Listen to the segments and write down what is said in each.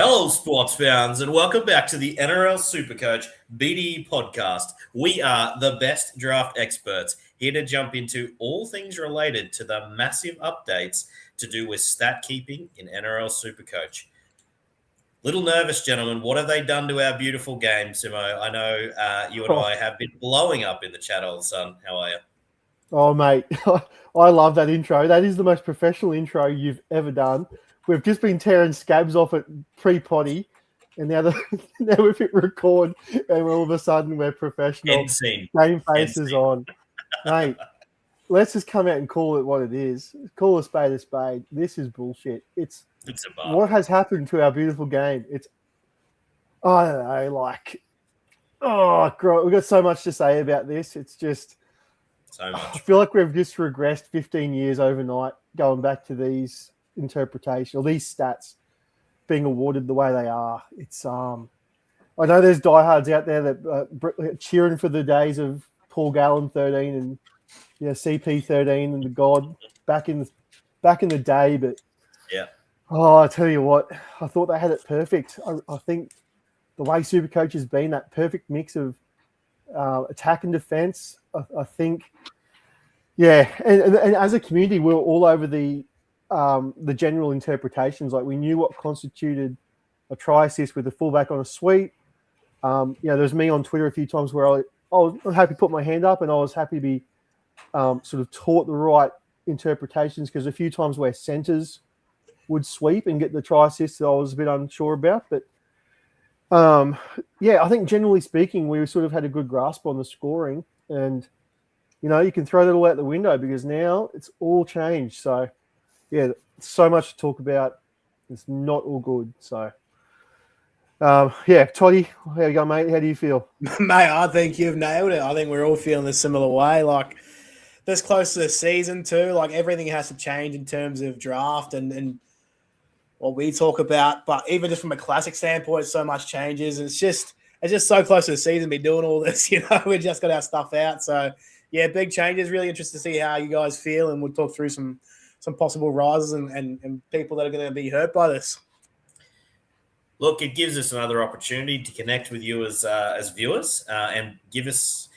Hello, sports fans, and welcome back to the NRL SuperCoach BDE podcast. We are the best draft experts here to jump into all things related to the massive updates to do with stat keeping in NRL SuperCoach. Little nervous, gentlemen. What have they done to our beautiful game, Simo? I know you and I have been blowing up in the chat all of a sudden. How are you? Oh, mate, I love that intro. That is the most professional intro you've ever done. We've just been tearing scabs off at pre-potty, and now we've hit record, and all of a sudden we're professional. End scene. Game faces on. Mate, let's just come out and call it what it is. Call a spade a spade. This is bullshit. It's what has happened to our beautiful game. I don't know, we've got so much to say about this. It's just so much. I feel like we've just regressed 15 years overnight going back to these interpretations or these stats being awarded the way they are. It's I know there's diehards out there that cheering for the days of Paul Gallen 13 and CP 13 and the God back in the day, but yeah. Oh, I tell you what, I thought they had it perfect. I think the way SuperCoach has been, that perfect mix of attack and defense, I think, yeah. And as a community, we were all over the general interpretations. Like we knew what constituted a try assist with a fullback on a sweep. There's me on Twitter a few times where I'm happy to put my hand up, and I was happy to be sort of taught the right interpretations, because a few times where centers would sweep and get the try assist that I was a bit unsure about. But I think generally speaking, we sort of had a good grasp on the scoring, and you can throw that all out the window because now it's all changed. So yeah, so much to talk about. It's not all good. So Toddy, how you going, mate? How do you feel? Mate, I think you've nailed it. I think we're all feeling a similar way. Like this close to the season too, like everything has to change in terms of draft and what we talk about. But even just from a classic standpoint, so much changes. It's just so close to the season, be doing all this, we just got our stuff out. So yeah, big changes. Really interested to see how you guys feel, and we'll talk through some possible rises and people that are going to be hurt by this. Look, it gives us another opportunity to connect with you as viewers and we're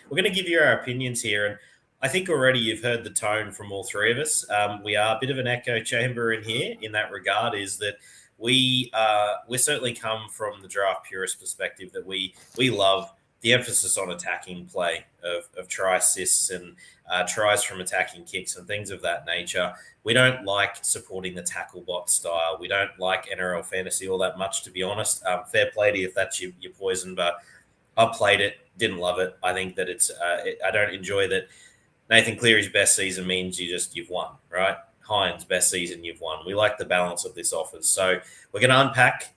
going to give you our opinions here. And I think already you've heard the tone from all three of us. We are a bit of an echo chamber in here in that regard, is that we certainly come from the draft purist perspective that we love the emphasis on attacking play of try assists and tries from attacking kicks and things of that nature. We don't like supporting the tackle bot style. We don't like NRL fantasy all that much, to be honest. Fair play to you if that's your poison, but I played it, didn't love it. I think that I don't enjoy that. Nathan Cleary's best season means you've won, right? Hines' best season, you've won. We like the balance of this offers. So we're going to unpack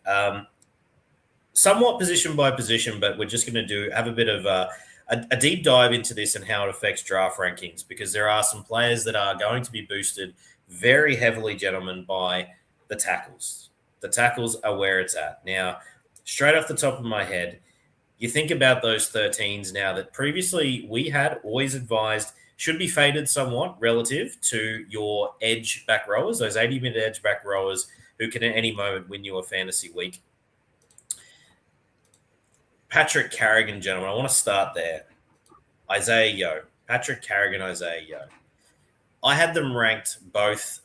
somewhat position by position, but we're just going to have a bit of a deep dive into this and how it affects draft rankings, because there are some players that are going to be boosted very heavily, gentlemen, by the tackles. The tackles are where it's at. Now, straight off the top of my head, you think about those 13s now that previously we had always advised should be faded somewhat relative to your edge back rowers, those 80-minute edge back rowers who can at any moment win you a fantasy week. Patrick Carrigan, gentlemen, I want to start there. Isaiah Yeo. Patrick Carrigan, Isaiah Yeo. I had them ranked both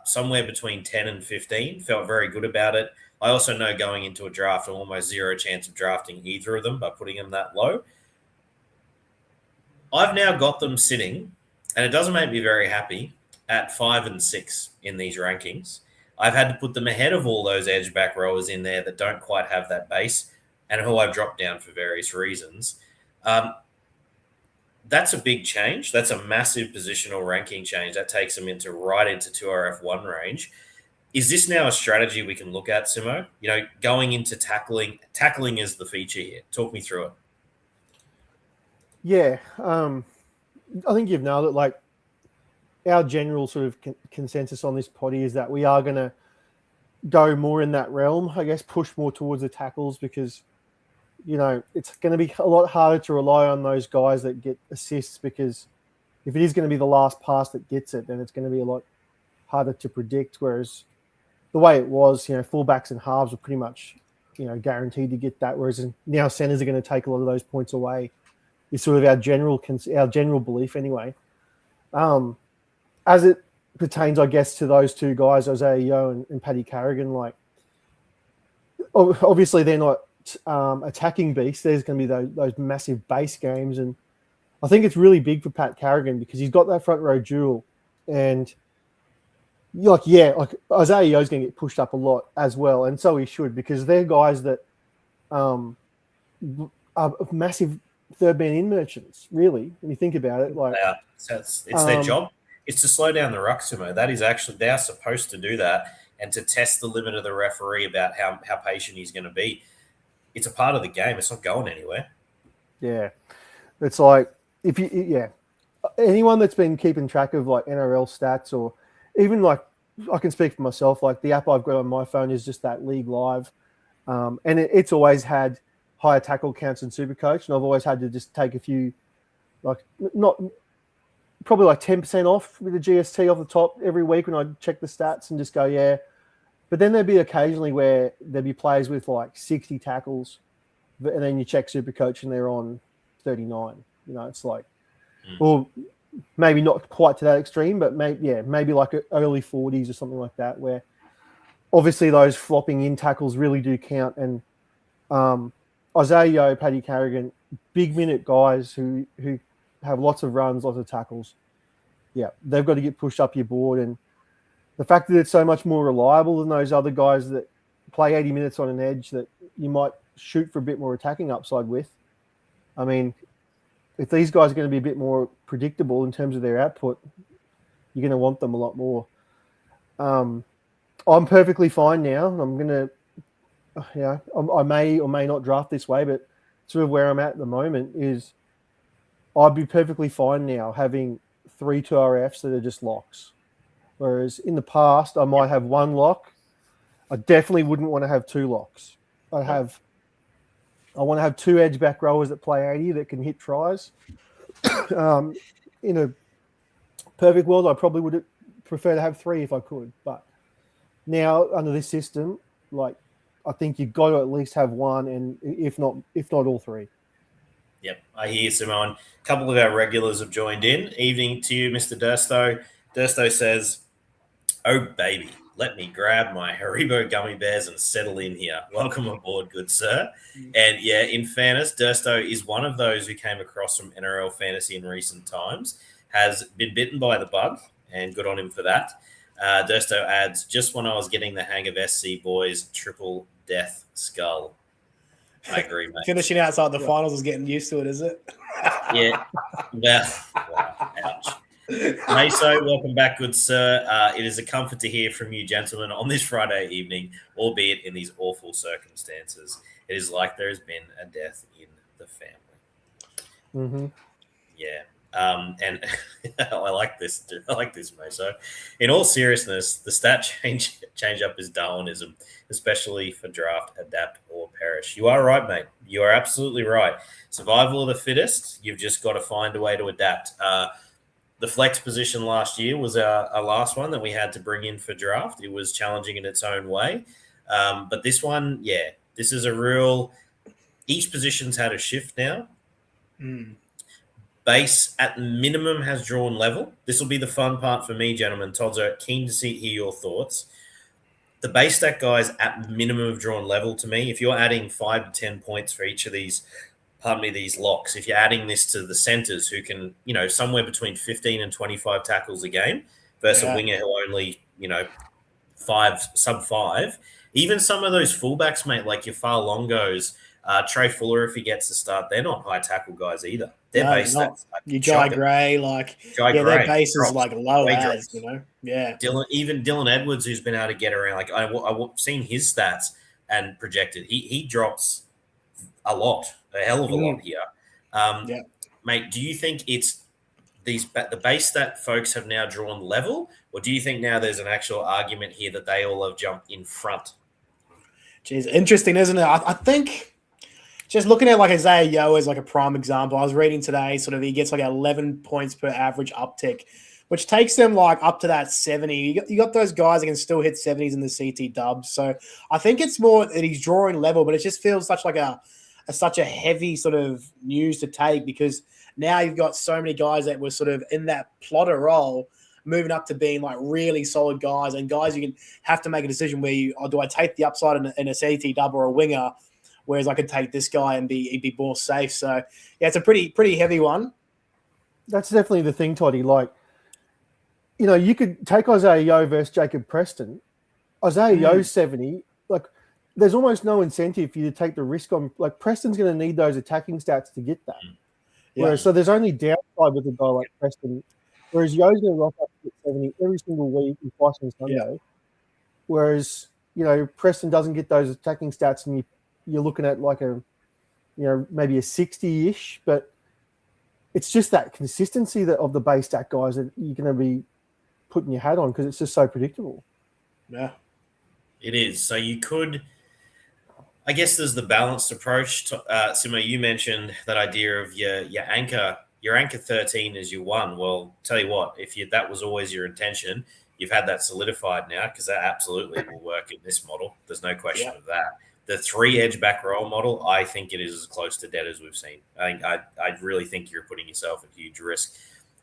somewhere between 10 and 15. Felt very good about it. I also know going into a draft, I'm almost zero chance of drafting either of them by putting them that low. I've now got them sitting, and it doesn't make me very happy, at 5 and 6 in these rankings. I've had to put them ahead of all those edge back rowers in there that don't quite have that base and who I've dropped down for various reasons. That's a big change. That's a massive positional ranking change. That takes them right into 2RF1 range. Is this now a strategy we can look at, Simo? Going into tackling is the feature here. Talk me through it. Yeah, I think you've nailed it. Like, our general sort of consensus on this potty is that we are going to go more in that realm, I guess, push more towards the tackles, because it's going to be a lot harder to rely on those guys that get assists, because if it is going to be the last pass that gets it, then it's going to be a lot harder to predict. Whereas the way it was, fullbacks and halves were pretty much, guaranteed to get that. Whereas now centers are going to take a lot of those points away. Is sort of our general belief anyway. As it pertains, I guess, to those two guys, Isaiah Yeo and Paddy Carrigan, like obviously they're not attacking beasts. There's going to be those massive base games, and I think it's really big for Pat Carrigan because he's got that front row duel, and Isaiah Yeo's going to get pushed up a lot as well, and so he should, because they're guys that are massive third man in merchants. Really, when you think about it, like it's their job. It's to slow down the ruck, Sumo. That is actually, they are supposed to do that and to test the limit of the referee about how patient he's going to be. It's a part of the game. It's not going anywhere. Yeah, it's like anyone that's been keeping track of like NRL stats, or even like, I can speak for myself, like the app I've got on my phone is just that League Live, and it's always had higher tackle counts than SuperCoach, and I've always had to just take a few, probably like 10% off with the GST off the top every week when I check the stats and just go, yeah. But then there'd be occasionally where there'd be players with like 60 tackles, and then you check SuperCoach and they're on 39. It's like, well, maybe not quite to that extreme, but maybe like early 40s or something like that, where obviously those flopping in tackles really do count. And Isaiah Yeo, Paddy Carrigan, big minute guys who have lots of runs, lots of tackles. Yeah, they've got to get pushed up your board. And the fact that it's so much more reliable than those other guys that play 80 minutes on an edge that you might shoot for a bit more attacking upside with. I mean, if these guys are going to be a bit more predictable in terms of their output, you're going to want them a lot more. I'm perfectly fine now. I'm going to, I may or may not draft this way, but sort of where I'm at the moment is I'd be perfectly fine now having 3 2RFs that are just locks. Whereas in the past, I might have one lock. I definitely wouldn't want to have 2 locks. I want to have 2 edge back rowers that play 80 that can hit tries. In a perfect world, I probably would prefer to have 3 if I could. But now under this system, like, I think you've got to at least have 1, and if not all 3. Yep, I hear, Simone. A couple of our regulars have joined in. Evening to you, Mr. Dursto. Dursto says, "Oh, baby, let me grab my Haribo gummy bears and settle in here. Welcome aboard, good sir." And yeah, in fairness, Dursto is one of those who came across from NRL Fantasy in recent times, has been bitten by the bug, and good on him for that. Dursto adds, "Just when I was getting the hang of SC boys, triple death skull." I agree, mate. Finishing outside the finals is getting used to it, is it? Yeah. Wow, ouch. Meso, welcome back, good sir. It is a comfort to hear from you, gentlemen, on this Friday evening, albeit in these awful circumstances. It is like there has been a death in the family. Mm-hmm. Yeah. And I like this. I like this, Meso. In all seriousness, the stat change up is Darwinism, especially for draft, adapt, or perish. You are right, mate. You are absolutely right. Survival of the fittest. You've just got to find a way to adapt. The flex position last year was our last one that we had to bring in for draft. It was challenging in its own way. But this one, this is a real – each position's had a shift now. Base at minimum has drawn level. This will be the fun part for me, gentlemen. Todzo, keen to hear your thoughts. The base stat guys at minimum have drawn level to me. If you're adding 5 to 10 points for each of these locks, if you're adding this to the centers who can, somewhere between 15 and 25 tackles a game versus a winger who only, sub 5, even some of those fullbacks, mate, like your Farlongos, Trey Fuller, if he gets to start, they're not high tackle guys either. They're base stats. You Jai Gray, their base is like low as, Yeah. Dylan Edwards, who's been able to get around, like I've seen his stats and projected, he drops a lot, a hell of a lot here. Mate, do you think it's the base stat folks have now drawn level, or do you think now there's an actual argument here that they all have jumped in front? Jeez, interesting, isn't it? I think just looking at like Isaiah Yeo as like a prime example, I was reading today, sort of he gets like 11 points per average uptick which takes them like up to that 70. You got those guys that can still hit 70s in the CT dubs. So I think it's more that he's drawing level, but it just feels such like such a heavy sort of news to take, because now you've got so many guys that were sort of in that plotter role moving up to being like really solid guys, and guys you can have to make a decision where do I take the upside in a CT dub or a winger, whereas I could take this guy and be more safe. So yeah, it's a pretty heavy one. That's definitely the thing, Toddy. Like, you know, you could take Isaiah Yeo versus Jacob Preston. Isaiah Yeo's 70. Like, there's almost no incentive for you to take the risk on. Like, Preston's going to need those attacking stats to get that. Yeah. Whereas, so there's only downside with a guy like Preston. Whereas Yeo's going to rock up to 70 every single week and twice on Sunday. Yeah. Whereas, you know, Preston doesn't get those attacking stats, and you're looking at like maybe a 60-ish. But it's just that consistency of the base stat guys that you're going to be putting your hat on, because it's just so predictable. Yeah, it is. So you could, I guess there's the balanced approach. Simo, you mentioned that idea of your anchor 13 is your one. Well, tell you what, if that was always your intention, you've had that solidified now, because that absolutely will work in this model. There's no question of that. The 3 edge back row model, I think it is as close to dead as we've seen. I really think you're putting yourself at huge risk.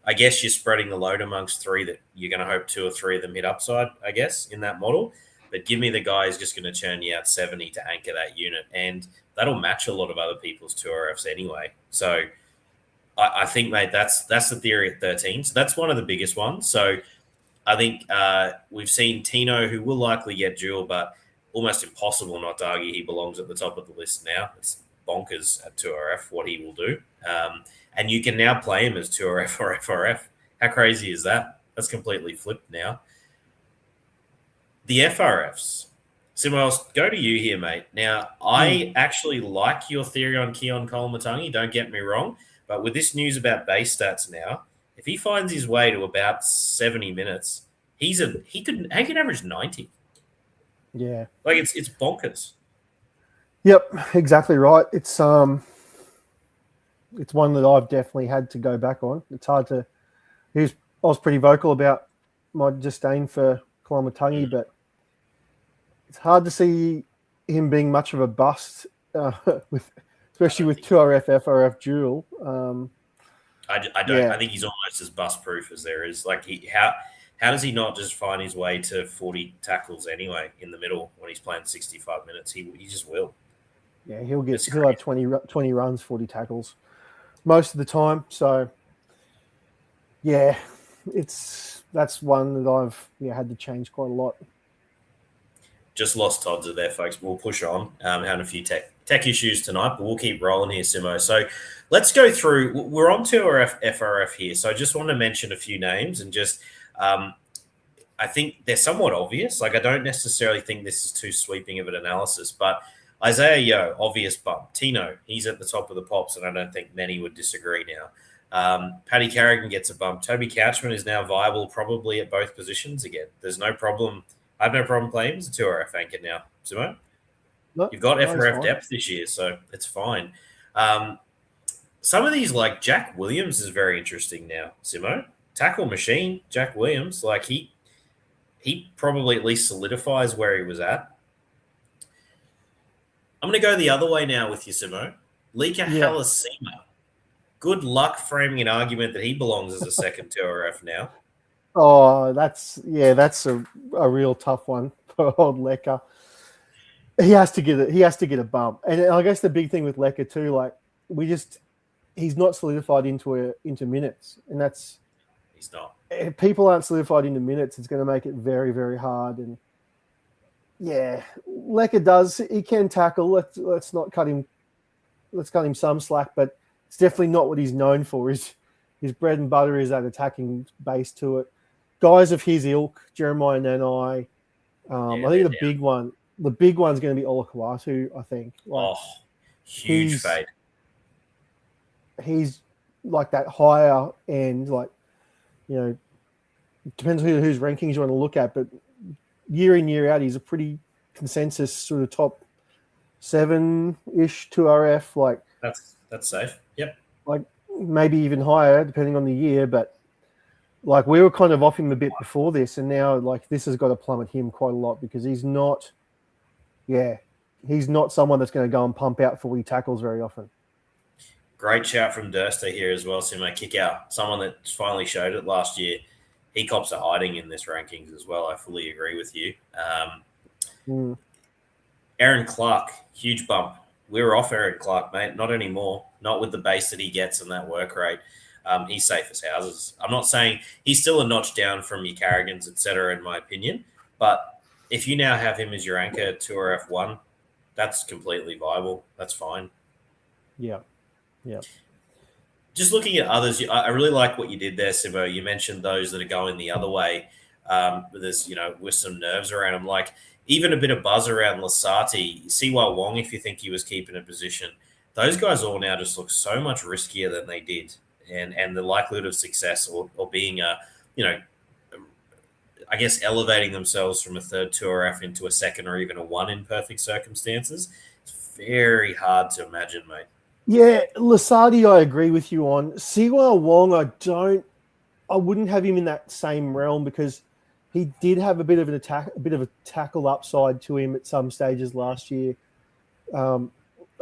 I guess you're spreading the load amongst 3 that you're going to hope 2 or 3 of them hit upside, I guess, in that model. But give me the guy who's just going to churn you out 70 to anchor that unit, and that'll match a lot of other people's 2RFs anyway. So I think, mate, that's the theory at 13. So that's one of the biggest ones. So I think we've seen Tino, who will likely get dual, but almost impossible not to argue he belongs at the top of the list now. It's bonkers at 2RF what he will do. And you can now play him as 2RF or FRF. How crazy is that? That's completely flipped now. The FRFs. Simo, I'll go to you here, mate. Now, I actually like your theory on Keon Koloamatangi, don't get me wrong, but with this news about base stats now, if he finds his way to about 70 minutes, he can average 90. Yeah. Like, it's bonkers. Yep, exactly right. It's one that I've definitely had to go back on. It's hard to. I was pretty vocal about my disdain for Koloamatangi, but it's hard to see him being much of a bust, especially with 2RF FRF dual. I don't. Yeah. I think he's almost as bust proof as there is. Like, how does he not just find his way to 40 tackles anyway in the middle when he's playing 65 minutes? He just will. Yeah, he'll have 20 runs, 40 tackles most of the time. So yeah, that's one that I've had to change quite a lot. Just lost Todd's there, folks. We'll push on. Having a few tech issues tonight, but we'll keep rolling here, Simo. So let's go through. We're on to our FRF here. So I just want to mention a few names and just I think they're somewhat obvious. Like, I don't necessarily think this is too sweeping of an analysis, but Isaiah Yeo, obvious bump. Tino, he's at the top of the pops, and I don't think many would disagree now. Paddy Carrigan gets a bump. Toby Couchman is now viable probably at both positions again. There's no problem. I have no problem playing him as a 2RF anchor now, Simo. No, You've got FRF depth this year, so it's fine. Some of these, like Jack Williams, is very interesting now, Simo. Tackle machine, Jack Williams. Like, he probably at least solidifies where he was at. I'm going to go the other way now with you, Simo. Lika Halasima. Good luck framing an argument that he belongs as a second 2RF now. Oh, that's a real tough one for old Lecker. He has to get a bump. And I guess the big thing with Lecker too, like, he's not solidified into minutes. And he's not. If people aren't solidified into minutes, it's going to make it very, very hard. And yeah, Lecker he can tackle. Let's not cut him. Let's cut him some slack, but it's definitely not what he's known for. His bread and butter is that attacking base to it. Guys of his ilk, Jeremiah Nanai. I think the big one's going to be Ola Kawatu, I think. Like, huge fade. He's like that higher end, like, depends on whose rankings you want to look at, but year in, year out, he's a pretty consensus sort of top 7-ish 2RF. Like, that's safe. Yep. Like, maybe even higher depending on the year, but like we were kind of off him a bit before this, and now like this has got to plummet him quite a lot because he's not someone that's going to go and pump out 40 tackles very often. Great shout from Durster here as well, Simo. Kick out. Someone that finally showed it last year. He cops a hiding in this rankings as well. I fully agree with you. Aaron Clark, huge bump. We were off Aaron Clark, mate. Not anymore. Not with the base that he gets and that work rate. He's safe as houses. I'm not saying he's still a notch down from your Carrigans, etc., in my opinion. But if you now have him as your anchor 2 or F1, that's completely viable. That's fine. Yeah. Just looking at others, I really like what you did there, Simo. You mentioned those that are going the other way. There's, with some nerves around them. Like, even a bit of buzz around Lasati, Siwa Wong, if you think he was keeping a position. Those guys all now just look so much riskier than they did. And the likelihood of success or being I guess elevating themselves from a third 2RF into a second or even a 1 in perfect circumstances, it's very hard to imagine, mate. Yeah, Lasati, I agree with you on. Siwa Wong, I wouldn't have him in that same realm because he did have a bit of a tackle upside to him at some stages last year. I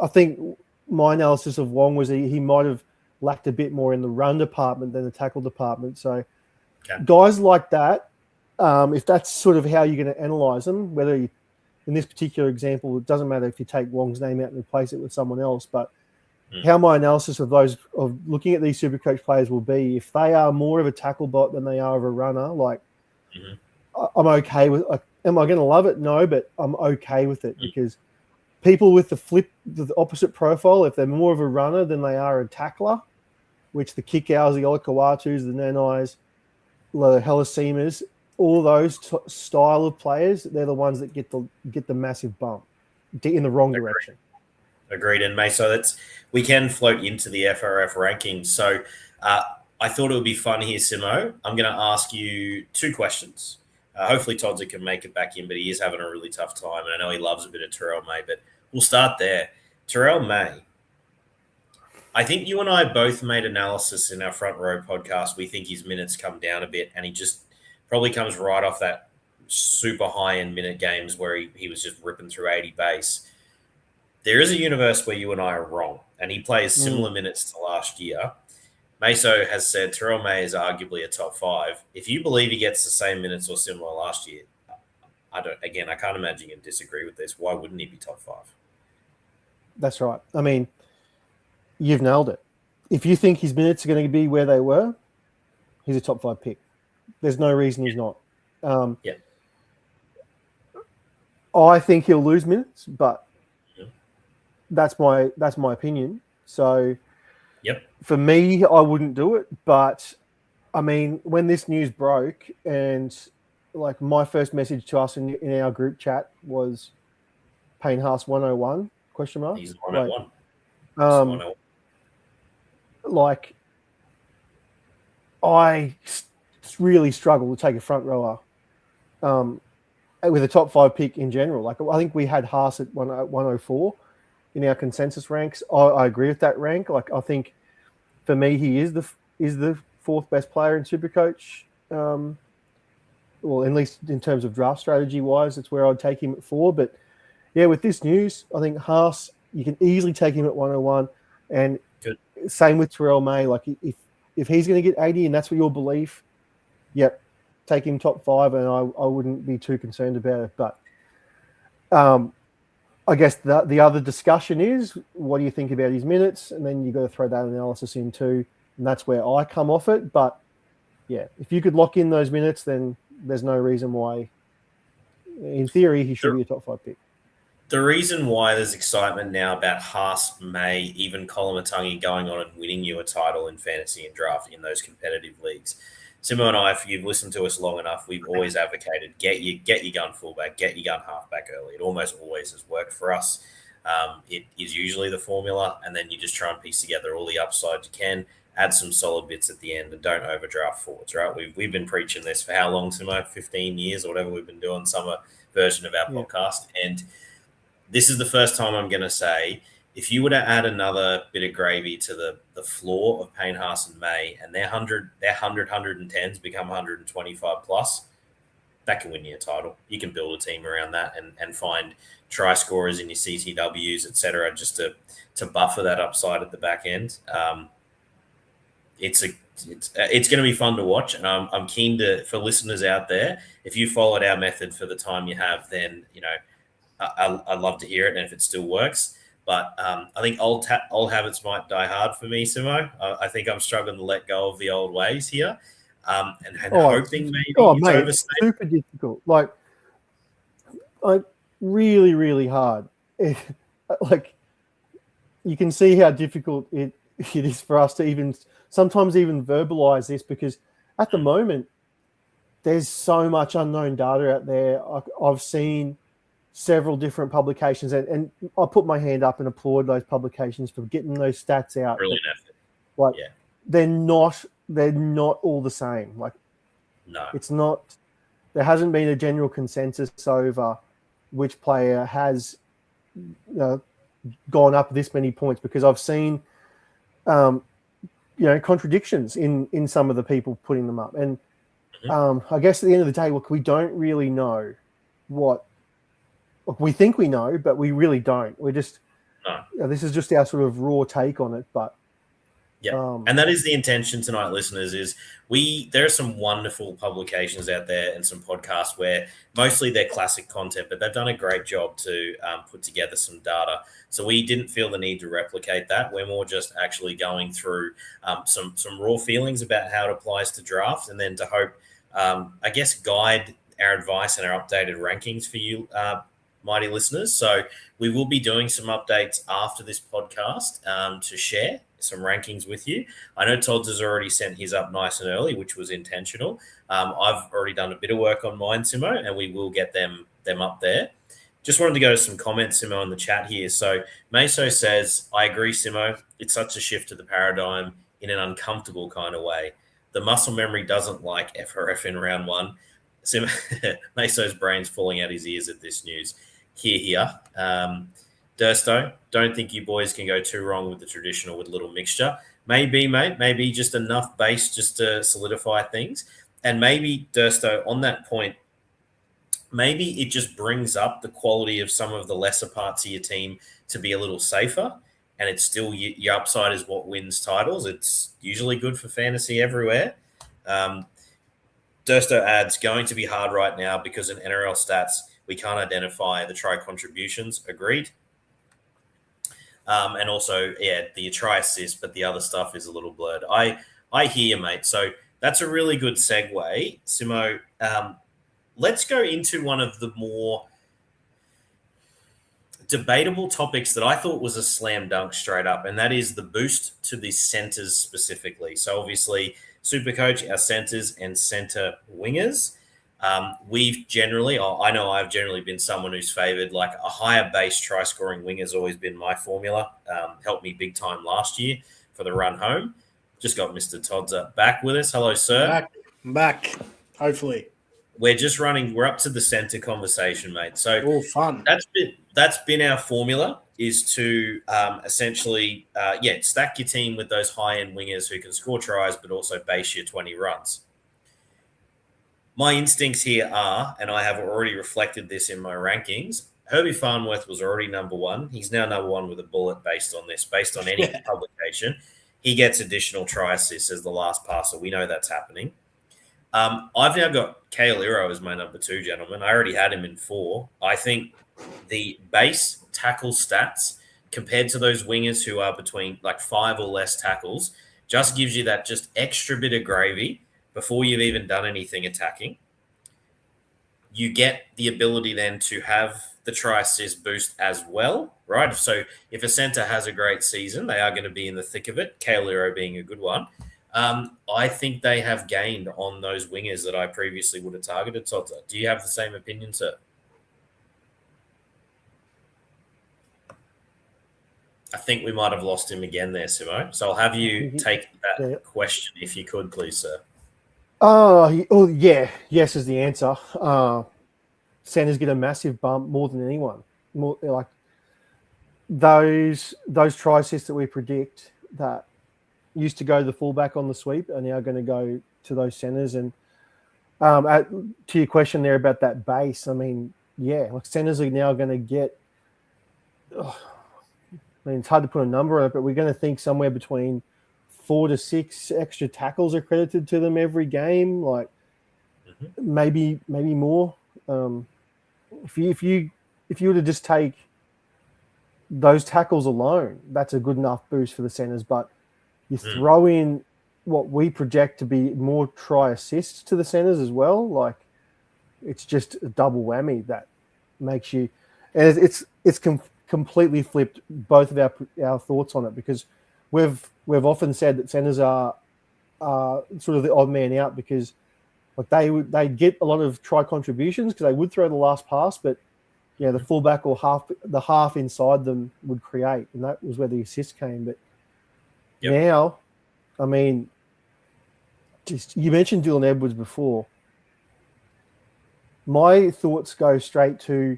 think my analysis of Wong was he might have lacked a bit more in the run department than the tackle department. So guys like that, if that's sort of how you're going to analyze them, whether you, in this particular example, it doesn't matter if you take Wong's name out and replace it with someone else, but how my analysis of looking at these Supercoach players will be, if they are more of a tackle bot than they are of a runner, like I'm okay with. Am I going to love it? No, but I'm okay with it because people with the opposite profile, if they're more of a runner than they are a tackler, which the Kickows, the Olakawatus, the Nanais, the Helasimas, all those style of players, they're the ones that get the massive bump in the wrong direction. Agreed. And Meso, we can float into the FRF rankings. So I thought it would be fun here, Simo. I'm going to ask you 2 questions. Hopefully Todzer can make it back in, but he is having a really tough time. And I know he loves a bit of Terrell May, but we'll start there. Terrell May, I think you and I both made analysis in our Front Row podcast. We think his minutes come down a bit, and he just probably comes right off that super high-end minute games where he was just ripping through 80 base. There is a universe where you and I are wrong, and he plays similar minutes to last year. Meso has said Terrell May is arguably a top 5. If you believe he gets the same minutes or similar last year, I can't imagine you can disagree with this. Why wouldn't he be top 5? That's right. I mean, you've nailed it. If you think his minutes are going to be where they were, he's a top 5 pick. There's no reason he's not. I think he'll lose minutes, but that's my opinion. So for me, I wouldn't do it. But I mean, when this news broke, and like my first message to us in our group chat was Payne Haas 101 ? He's 101. Like I really struggle to take a front rower with a top 5 pick in general. Like I think we had Haas at 104 in our consensus ranks. I agree with that rank. Like I think for me, he is the 4th best player in Supercoach. Well, at least in terms of draft strategy wise, that's where I'd take him at 4. But yeah, with this news, I think Haas, you can easily take him at 101. And same with Terrell May. Like if he's going to get 80 and that's what your belief, take him top 5, and I wouldn't be too concerned about it. But I guess the other discussion is, what do you think about his minutes? And then you've got to throw that analysis in too. And that's where I come off it. But yeah, if you could lock in those minutes, then there's no reason why, in theory, he should be a top 5 pick. The reason why there's excitement now about Haas, May, even Kolomatangi going on and winning you a title in fantasy and draft in those competitive leagues. Simo and I, if you've listened to us long enough, we've always advocated get your gun fullback, get your gun halfback early. It almost always has worked for us. It is usually the formula, and then you just try and piece together all the upside you can, add some solid bits at the end, and don't overdraft forwards, right? We've been preaching this for how long, Simo? 15 years or whatever we've been doing, summer version of our podcast. And this is the first time I'm going to say, if you were to add another bit of gravy to the floor of Payne, Haas and May, and their 110s become 125 plus, that can win you a title. You can build a team around that and find try scorers in your CTWs, etc., just to buffer that upside at the back end. It's going to be fun to watch, and I'm keen for listeners out there. If you followed our method for the time you have, then I'd love to hear it, and if it still works. But I think old habits might die hard for me, Simo. I think I'm struggling to let go of the old ways here, and hoping maybe it's mate, overstated. it's super difficult. Like really, really hard. Like you can see how difficult it is for us to sometimes verbalize this, because at the moment there's so much unknown data out there. I've seen several different publications, and I put my hand up and applaud those publications for getting those stats out. Brilliant effort. Like, they're not all the same. Like, no, it's not. There hasn't been a general consensus over which player has gone up this many points, because I've seen contradictions in some of the people putting them up, and I guess at the end of the day, look, we don't really know what. Look, we think we know, but we really don't. We're just this is just our sort of raw take on it. But and that is the intention tonight, listeners. Is there are some wonderful publications out there and some podcasts where mostly they're classic content, but they've done a great job to put together some data. So we didn't feel the need to replicate that. We're more just actually going through some raw feelings about how it applies to draft, and then to hope, I guess, guide our advice and our updated rankings for you, mighty listeners. So we will be doing some updates after this podcast to share some rankings with you. I know Todd's has already sent his up nice and early, which was intentional. I've already done a bit of work on mine, Simo, and we will get them up there. Just wanted to go to some comments, Simo, in the chat here. So Meso says, I agree, Simo. It's such a shift to the paradigm in an uncomfortable kind of way. The muscle memory doesn't like FRF in round one. Meso's brain's falling out his ears at this news. Here. Dursto, don't think you boys can go too wrong with the traditional with a little mixture. Maybe, mate, maybe just enough base just to solidify things. And maybe, Dursto, on that point, maybe it just brings up the quality of some of the lesser parts of your team to be a little safer. And it's still your upside is what wins titles. It's usually good for fantasy everywhere. Dursto adds, going to be hard right now because in NRL stats, we can't identify the try contributions. Agreed. And also, the try assist, but the other stuff is a little blurred. I hear you, mate. So that's a really good segue. Simo, let's go into one of the more debatable topics that I thought was a slam dunk straight up, and that is the boost to the centers specifically. So obviously, SuperCoach, our centers and center wingers. I know I've generally been someone who's favored like a higher base try scoring wing has always been my formula. Helped me big time last year for the run home. Just got Mr. Todd's back with us. Hello, sir. Back. Hopefully. We're up to the center conversation, mate. So fun. That's been our formula, is to essentially, stack your team with those high-end wingers who can score tries, but also base your 20 runs. My instincts here are, and I have already reflected this in my rankings, Herbie Farnworth was already number one. He's now number one with a bullet based on this, based on any publication. He gets additional try assists as the last passer. We know that's happening. I've now got Kale Iro as my number two, gentlemen. I already had him in 4. I think the base tackle stats compared to those wingers who are between like 5 or less tackles just gives you that just extra bit of gravy before you've even done anything attacking. You get the ability then to have the try assist boost as well, right? So if a center has a great season, they are going to be in the thick of it, Kale Iro being a good one. I think they have gained on those wingers that I previously would have targeted. Todd, do you have the same opinion, sir? I think we might have lost him again there, Simo. So I'll have you take that question if you could, please, sir. Yes is the answer. Centers get a massive bump more than anyone. those try assists that we predict that used to go to the fullback on the sweep are now going to go to those centres. And to your question there about that base, I mean, yeah, like centres are now going to get. I mean, it's hard to put a number on it, but we're going to think somewhere between 4 to 6 extra tackles are credited to them every game, like maybe more. If you were to just take those tackles alone, that's a good enough boost for the centres. But you throw in what we project to be more try assists to the centres as well, like it's just a double whammy that makes you, and it's completely flipped both of our thoughts on it, because we've often said that centres are sort of the odd man out, because like they'd get a lot of try contributions because they would throw the last pass, but yeah, the fullback or the half inside them would create, and that was where the assist came. But now, I mean, just you mentioned Dylan Edwards before. My thoughts go straight to,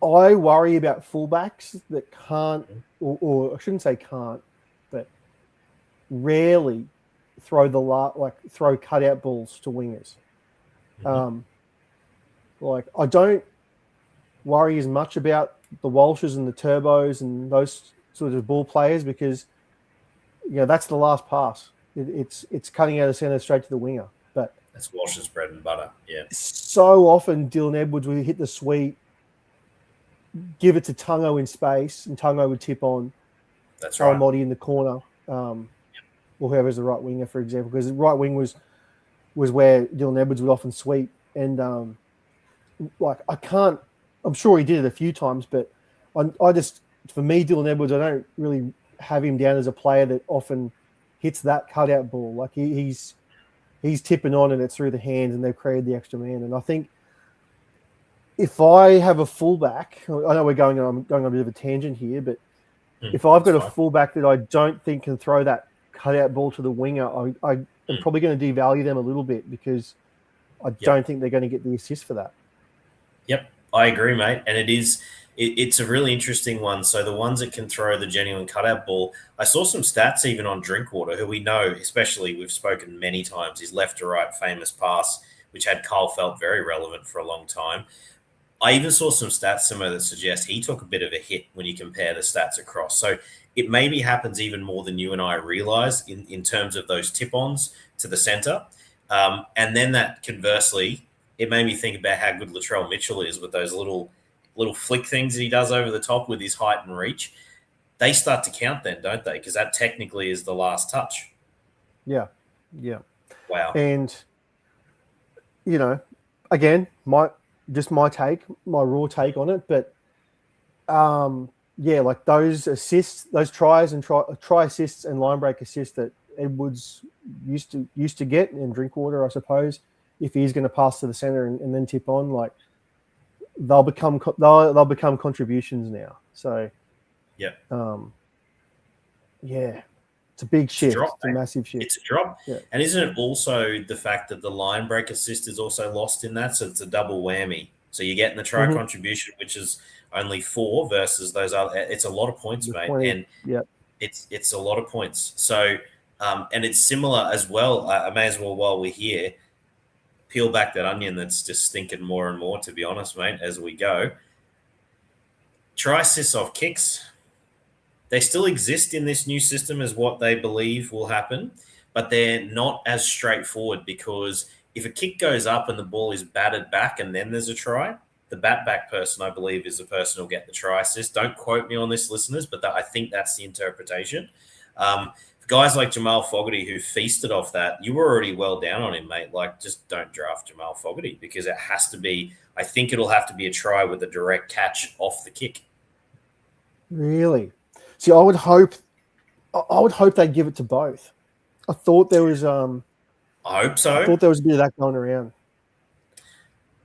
I worry about fullbacks that can't, or I shouldn't say can't, but rarely throw cutout balls to wingers. Like I don't worry as much about the Walshes and the Turbos and those sort of ball players, because that's the last pass. It's cutting out of centre straight to the winger. But that's Walsh's bread and butter. Yeah. So often Dylan Edwards would hit the sweep, give it to Tungo in space, and Tungo would tip on. That's right. Alamoti in the corner, or whoever's the right winger, for example, because the right wing was where Dylan Edwards would often sweep. And I'm sure he did it a few times, but I just, for me, Dylan Edwards, I don't really have him down as a player that often hits that cutout ball. Like he's tipping on and it's through the hands, and they've created the extra man. And I think if I have a fullback, I know I'm going on a bit of a tangent here, but if I've got a fullback that I don't think can throw that cutout ball to the winger, I am probably going to devalue them a little bit, because I don't think they're going to get the assist for that. Yep, I agree, mate. And it's a really interesting one. So the ones that can throw the genuine cutout ball, I saw some stats even on Drinkwater, who we know, especially we've spoken many times, his left to right famous pass, which had Kyle Felt very relevant for a long time. I even saw some stats somewhere that suggest he took a bit of a hit when you compare the stats across. So it maybe happens even more than you and I realize in terms of those tip-ons to the center. And then that conversely, it made me think about how good Latrell Mitchell is with those little flick things that he does over the top with his height and reach. They start to count then, don't they? Because that technically is the last touch. Yeah. Wow. And, again, my raw take on it. But, like those assists, those tries and try assists and line break assists that Edwards used to get, and Drinkwater, I suppose, if he's going to pass to the center and then tip on, like they'll become contributions now. So, it's a big shift. It's a massive shift. It's a drop. Yeah. And isn't it also the fact that the line break assist is also lost in that? So it's a double whammy. So you're getting the try contribution, which is only 4 versus those other. It's a lot of points, mate. 20. And it's a lot of points. So, and it's similar as well. I may as well, while we're here, peel back that onion that's just stinking more and more, to be honest, mate, as we go. Try assists off kicks. They still exist in this new system as what they believe will happen, but they're not as straightforward, because if a kick goes up and the ball is batted back and then there's a try, the bat back person, I believe, is the person who'll get the try assist. Don't quote me on this, listeners, but I think that's the interpretation. Guys like Jamal Fogarty, who feasted off that, you were already well down on him, mate. Like, just don't draft Jamal Fogarty, because it has to be, I think it'll have to be a try with a direct catch off the kick. Really? See, I would hope they'd give it to both. I thought there was I hope so. I thought there was a bit of that going around.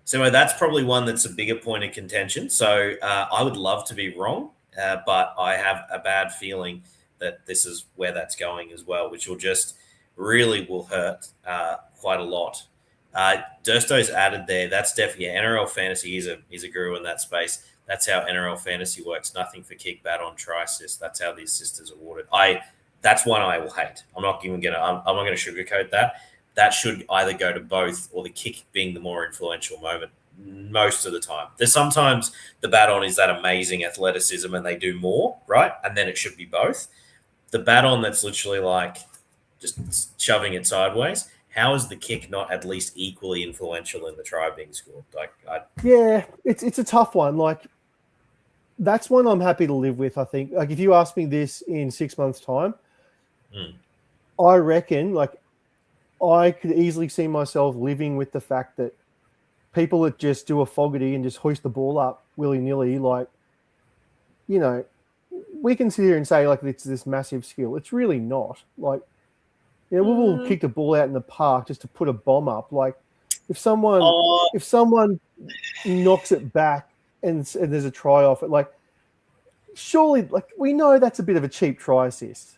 So that's probably one that's a bigger point of contention. So I would love to be wrong, but I have a bad feeling that this is where that's going as well, which will just really will hurt quite a lot. Dursto's added there. That's definitely NRL fantasy is a guru in that space. That's how NRL fantasy works. Nothing for kick, bat on, try assist. That's how the assist is awarded. That's one I will hate. I'm not not going to sugarcoat that. That should either go to both, or the kick being the more influential moment most of the time. There's sometimes the bat on is that amazing athleticism and they do more, right? And then it should be both. The bat on that's literally like just shoving it sideways. How is the kick not at least equally influential in the try being scored? Yeah, it's a tough one. Like, that's one I'm happy to live with, I think. Like, if you ask me this in 6 months' time, I reckon, like, I could easily see myself living with the fact that people that just do a Fogarty and just hoist the ball up willy-nilly, like, you know, we can sit here and say, like, it's this massive skill. It's really not. Like, you know, we will kick the ball out in the park just to put a bomb up. Like, if someone knocks it back and there's a try off it, like, surely, like, we know that's a bit of a cheap try assist.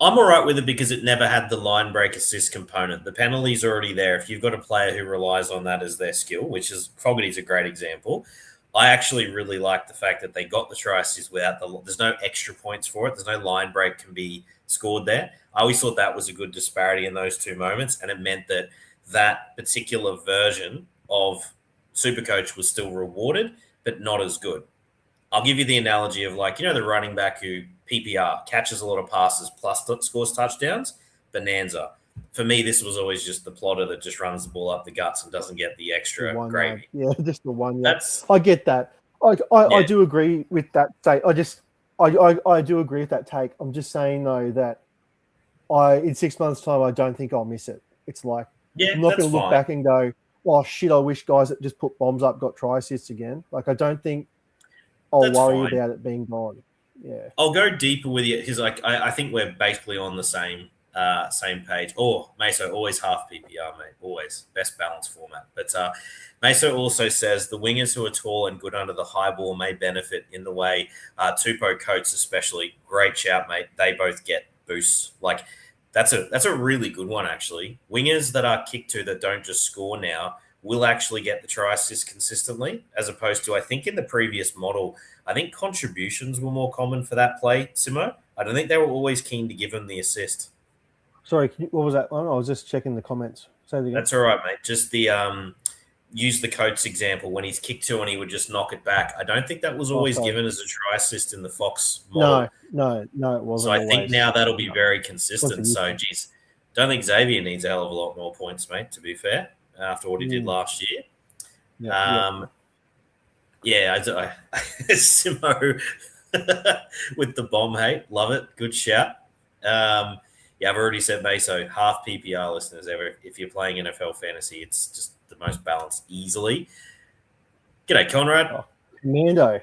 I'm all right with it because it never had the line break assist component. The penalty's already there. If you've got a player who relies on that as their skill, which is Fogarty's a great example, I actually really like the fact that they got the try assist without there's no extra points for it. There's no line break can be scored there. I always thought that was a good disparity in those two moments, and it meant that that particular version of SuperCoach was still rewarded, but not as good. I'll give you the analogy of, like, you know, the running back who PPR catches a lot of passes plus scores touchdowns, bonanza. For me, this was always just the plotter that just runs the ball up the guts and doesn't get the extra gravy. Yeah, just the one. Yeah. I get that. I do agree with that. I do agree with that take. I'm just saying, though, that in 6 months' time, I don't think I'll miss it. It's like, I'm not going to look back and go, oh shit, I wish guys that just put bombs up got try assists again. Like, I don't think I'll worry about it being gone. Yeah, I'll go deeper with you because, like, I think we're basically on the same page. Meso, always half PPR, mate. Always best balance format. But Meso also says the wingers who are tall and good under the high ball may benefit in the way Tupou Coates especially. Great shout, mate. They both get boosts. Like, that's a really good one, actually. Wingers that are kicked to that don't just score now will actually get the try assist consistently, as opposed to, I think in the previous model, I think contributions were more common for that play, Simo. I don't think they were always keen to give him the assist. Sorry, what was that one? I was just checking the comments. Say it again. That's all right, mate. Just the use the Coates example when he's kicked to and he would just knock it back. I don't think that was always given as a try assist in the Fox model. No, it wasn't. So I think now that'll be very consistent. So, geez, don't think Xavier needs a hell of a lot more points, mate, to be fair, after what he did last year. Simo with the bomb hate. Love it. Good shout. I've already said Meso, half PPR listeners ever. If you're playing NFL fantasy, it's just the most balanced easily. G'day, Conrad. Oh, Commando.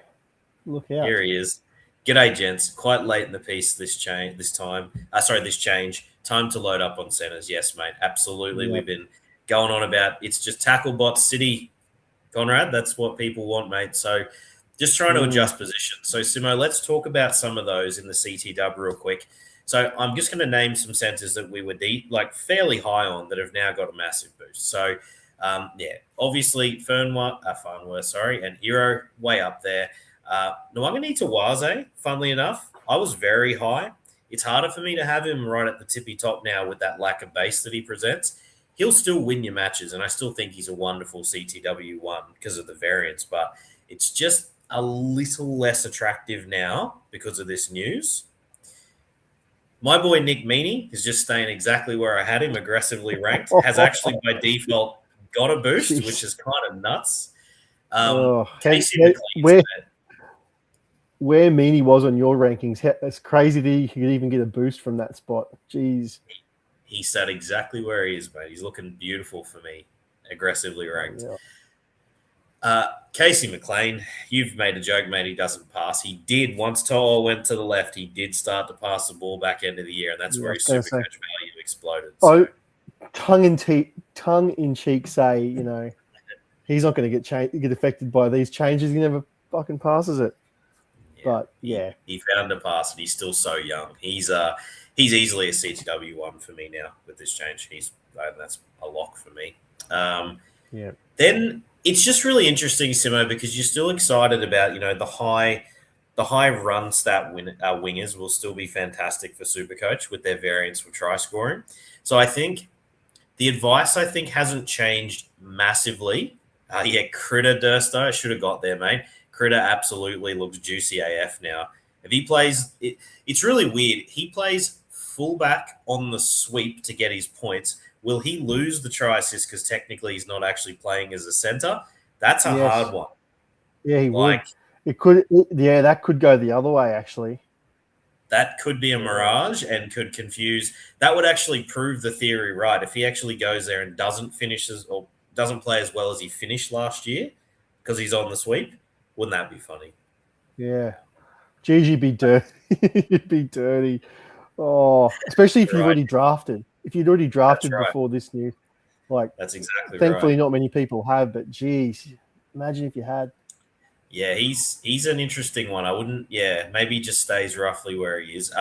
Look out. Here he is. G'day, gents. Quite late in the piece this change. Time to load up on centers. Yes, mate. Absolutely. We've been going on about it's just tackle bot city, Conrad. That's what people want, mate. So just trying to adjust positions. So, Simo, let's talk about some of those in the CTW real quick. So I'm just going to name some centers that we were fairly high on that have now got a massive boost. So, obviously Fernworth, and Iro way up there. Nwangani-Tawaze, funnily enough, I was very high. It's harder for me to have him right at the tippy top now with that lack of base that he presents. He'll still win your matches, and I still think he's a wonderful CTW one because of the variance, but it's just a little less attractive now because of this news. My boy Nick Meaney is just staying exactly where I had him, aggressively ranked, has actually by default got a boost, which is kind of nuts. Where Meaney was on your rankings, it's crazy that he could even get a boost from that spot. Jeez. He sat exactly where he is, mate. He's looking beautiful for me, aggressively ranked. Yeah. Casey McLean, you've made a joke, mate. He doesn't pass. He did. Once Toa went to the left, he did start to pass the ball back end of the year, and that's where his SuperCoach value exploded. So. Tongue in cheek say, he's not going to get affected by these changes. He never fucking passes it. He found a pass, and he's still so young. He's He's easily a CTW one for me now with this change. That's a lock for me. Yeah. Then it's just really interesting, Simo, because you're still excited about the high run stat wingers will still be fantastic for Supercoach with their variance for try scoring. So I think the advice hasn't changed massively. Critter Dursto, I should have got there, mate. Critter absolutely looks juicy AF now. If he plays, it's really weird. He plays fullback on the sweep to get his points. Will he lose the try assist because technically he's not actually playing as a centre? That's a hard one. Yeah, he would. That could go the other way, actually. That could be a mirage and could confuse. That would actually prove the theory right. If he actually goes there and doesn't play as well as he finished last year because he's on the sweep, wouldn't that be funny? Yeah. Geez, you'd be dirty. You'd be dirty. Oh, especially if you've already drafted. If you'd already drafted before this news. That's exactly thankfully right. not many people have, but geez, imagine if you had. Yeah, he's an interesting one. I wouldn't. Yeah, maybe he just stays roughly where he is.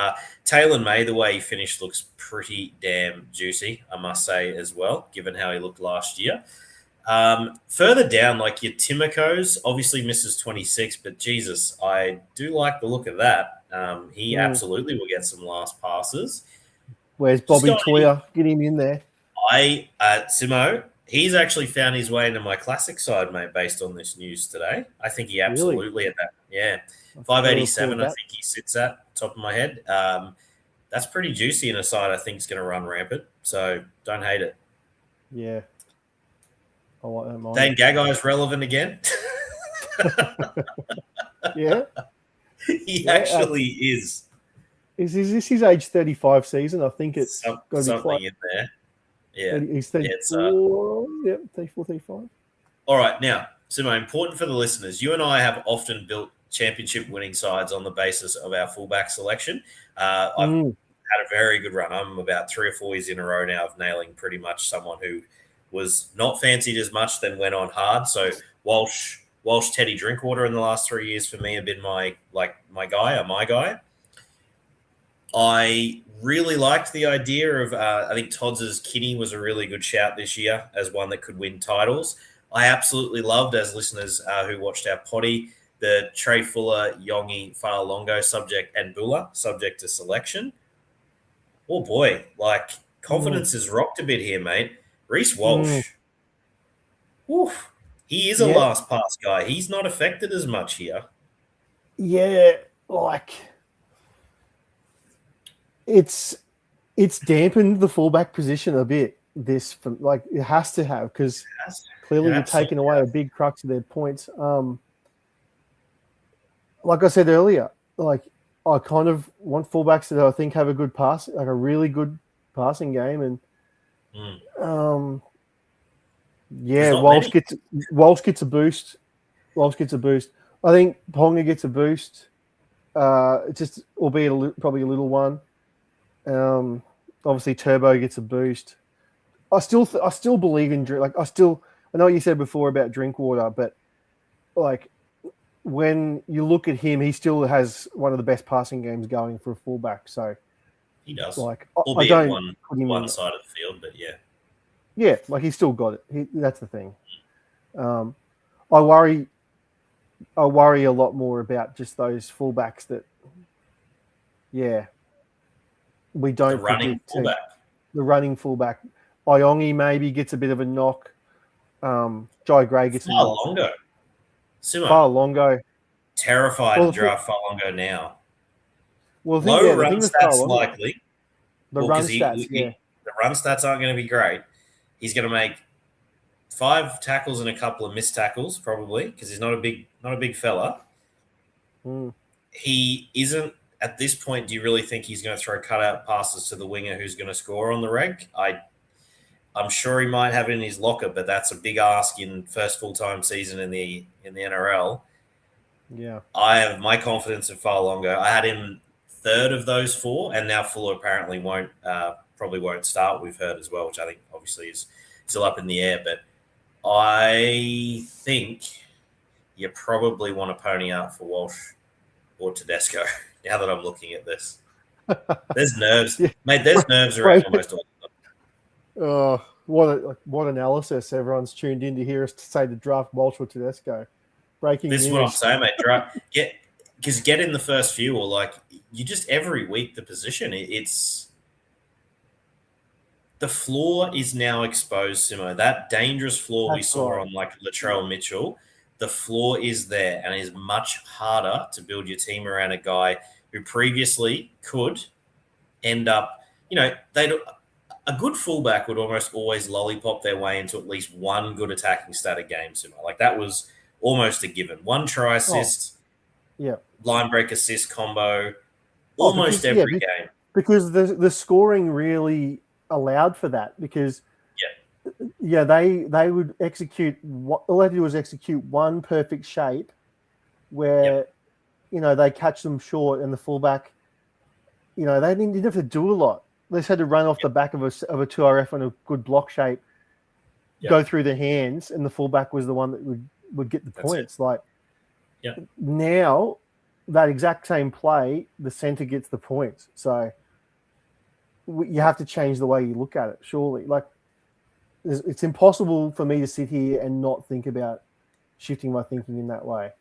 Taylor May, the way he finished, looks pretty damn juicy, I must say as well, given how he looked last year. Further down, like your Timokos, obviously misses 26, but Jesus, I do like the look of that. He absolutely will get some last passes. Where's Bobby Toyer? Get him in there. Simo, he's actually found his way into my classic side, mate, based on this news today. I think he absolutely at that. Yeah. 587, I think he sits at, top of my head. That's pretty juicy in a side I think is going to run rampant. So don't hate it. Yeah. Dane Gagai is relevant again. Yeah. He actually is. Is this his age 35 season? I think it's got to be something in there. Yeah. He's 34, 34, 35. All right. Now, Simo, important for the listeners, you and I have often built championship winning sides on the basis of our fullback selection. I've had a very good run. I'm about 3 or 4 years in a row now of nailing pretty much someone who was not fancied as much, then went on hard. So Walsh, Teddy Drinkwater in the last 3 years for me have been my guy. I really liked the idea of I think Todd's Kinney was a really good shout this year as one that could win titles. I absolutely loved, as listeners who watched our potty, the Trey Fuller, Yongi, Fa'alongo subject and Bula subject to selection. Oh boy, confidence is rocked a bit here, mate. Reece Walsh. Oof. He is a last pass guy. He's not affected as much here. Yeah, it's dampened the fullback position a bit. It has to have, because clearly you're taking away a big crux of their points. Like I said earlier, I kind of want fullbacks that I think have a good pass, like a really good passing game, and Walsh gets a boost. Walsh gets a boost. I think Ponga gets a boost. Just albeit probably a little one. Obviously Turbo gets a boost. I still believe in I know what you said before about Drinkwater, but when you look at him, he still has one of the best passing games going for a fullback. So he does. Albeit I don't one side of the field, but yeah. Yeah, he's still got it. That's the thing. I worry a lot more about just those fullbacks that, we don't. The running fullback. The running fullback. Iongi maybe gets a bit of a knock. Jai Gray gets a knock. Fa'alongo. Terrified to draft Fa'alongo now. Well, low run stats likely. The run stats, the run stats aren't going to be great. He's going to make 5 tackles and a couple of missed tackles, probably, because he's not a big fella. He isn't at this point. Do you really think he's going to throw cutout passes to the winger who's going to score on the reg? I'm sure he might have it in his locker, but that's a big ask in first full-time season in the NRL. Yeah, I have my confidence in Fa'alongo. I had him 3rd of those 4, and now Fuller apparently probably won't start. We've heard as well, which I think obviously is still up in the air. But I think you probably want to pony out for Walsh or Tedesco now that I'm looking at this. There's nerves, Yeah. mate. There's nerves around almost all of them. Oh, what analysis! Everyone's tuned in to hear us say to draft Walsh or Tedesco. Breaking This news. is what I'm saying, mate. Get in the first few, or like you just every week the position. It's the floor is now exposed, Simo. That dangerous floor we saw on like Latrell Mitchell, the floor is there, and it is much harder to build your team around a guy who previously could end up, a good fullback would almost always lollipop their way into at least one good attacking stat a game, Simo. Like that was almost a given. One try assist, line break assist combo, almost every game. Because the scoring really allowed for that, because they would execute all they had to do was execute one perfect shape where they catch them short, and the fullback, they didn't have to do a lot. They just had to run off the back of a 2RF on a good block shape, go through the hands, and the fullback was the one that would get the points. Now that exact same play, the center gets the points. So you have to change the way you look at it, surely. Like, it's impossible for me to sit here and not think about shifting my thinking in that way.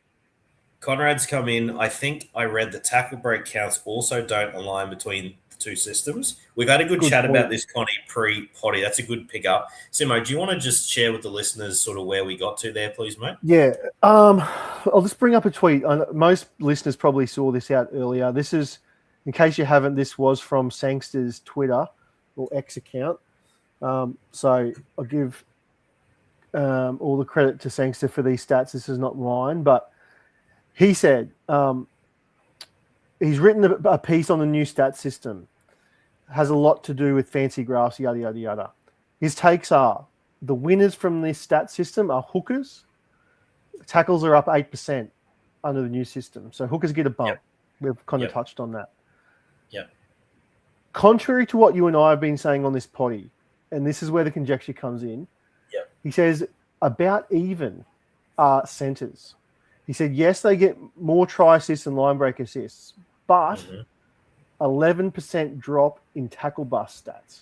Conrad's come in. I think I read the tackle break counts also don't align between the two systems. We've had a good chat about this, Connie, pre-potty. That's a good pick-up. Simo, do you want to just share with the listeners sort of where we got to there, please, mate? Yeah. I'll just bring up a tweet. Most listeners probably saw this out earlier. This is, in case you haven't, this was from Sangster's Twitter or X account. So I'll give all the credit to Sangster for these stats. This is not mine, but he said he's written a piece on the new stat system. Has a lot to do with fancy graphs, yada, yada, yada. His takes are the winners from this stat system are hookers. Tackles are up 8% under the new system. So hookers get a bump. Yep. We've kind of touched on that. Yeah. Contrary to what you and I have been saying on this potty, and this is where the conjecture comes in, he says about even are centers. He said, yes, they get more try assists and line break assists, but 11% drop in tackle bust stats.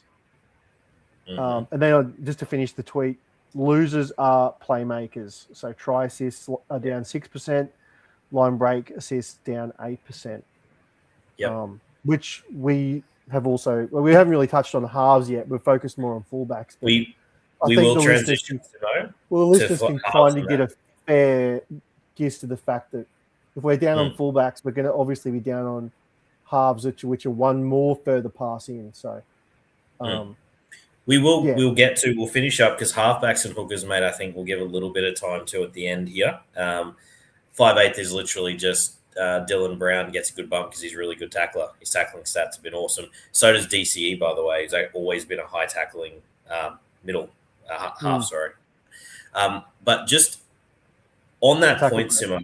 And then just to finish the tweet, losers are playmakers. So try assists are down 6%, line break assists down 8%. Which we have also, we haven't really touched on halves yet. We're focused more on fullbacks. But we will transition the listeners can kind of get a fair gist of the fact that if we're down on fullbacks, we're going to obviously be down on halves, which are one more further pass in. So we'll finish up because halfbacks and hookers, mate, I think we'll give a little bit of time to at the end here. 5/8 is literally just Dylan Brown gets a good bump because he's a really good tackler. His tackling stats have been awesome. So does DCE, by the way. He's always been a high tackling middle half, sorry. But just on that point, Simo,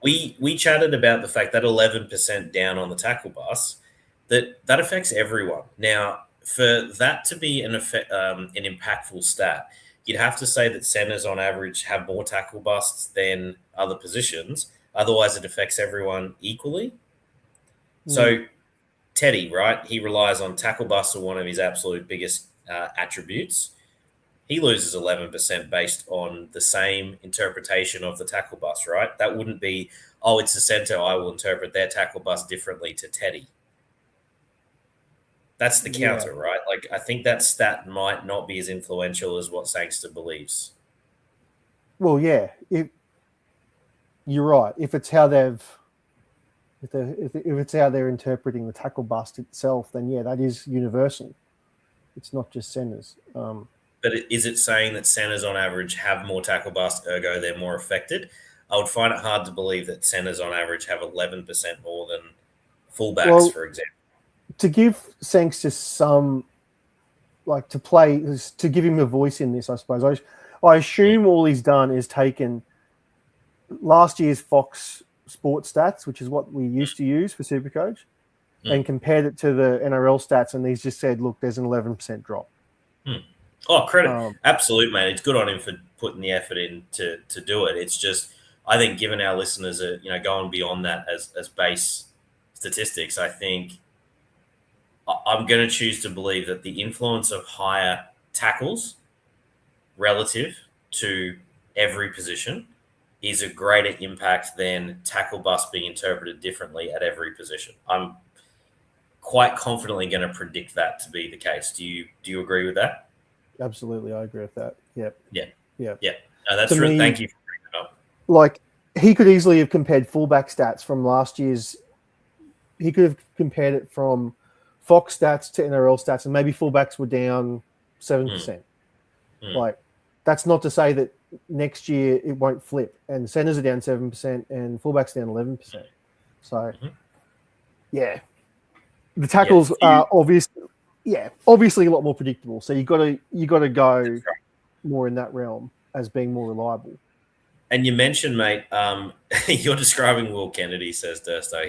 we chatted about the fact that 11% down on the tackle bus, that affects everyone. Now, for that to be an impactful stat, you'd have to say that centers on average have more tackle busts than other positions. Otherwise, it affects everyone equally. So Teddy, right, he relies on tackle busts are one of his absolute biggest attributes. He loses 11% based on the same interpretation of the tackle bust, right? That wouldn't be, it's a center, I will interpret their tackle bust differently to Teddy. That's the counter, right? Like, I think that stat might not be as influential as what Sangster believes. Well, yeah, you're right. If it's how if it's how they're interpreting the tackle bust itself, then that is universal. It's not just centers. But is it saying that centers on average have more tackle bust, ergo they're more affected? I would find it hard to believe that centers on average have 11% more than fullbacks, for example. To give Sangster some, to give him a voice in this, I suppose. I assume all he's done is taken last year's Fox Sports stats, which is what we used to use for SuperCoach, and compared it to the NRL stats, and he's just said, look, there's an 11% drop. Oh, credit. Absolute, mate. It's good on him for putting the effort in to do it. It's just, I think given our listeners are, going beyond that as base statistics, I think I'm going to choose to believe that the influence of higher tackles relative to every position is a greater impact than tackle bust being interpreted differently at every position. I'm quite confidently going to predict that to be the case. Do you agree with that? Absolutely, I agree with that. Yep. Yeah. Yeah. Yeah. No, that's To true. me, Thank you for bringing that up. like he could easily have compared fullback stats from last year's. He could have compared it from Fox stats to NRL stats, and maybe fullbacks were down 7%. Like, that's not to say that next year it won't flip, and centers are down 7% and fullbacks down 11%. So, yeah, the tackles are obviously a lot more predictable. So you got to go more in that realm as being more reliable. And you mentioned, mate, you're describing Will Kennedy, says Dursto.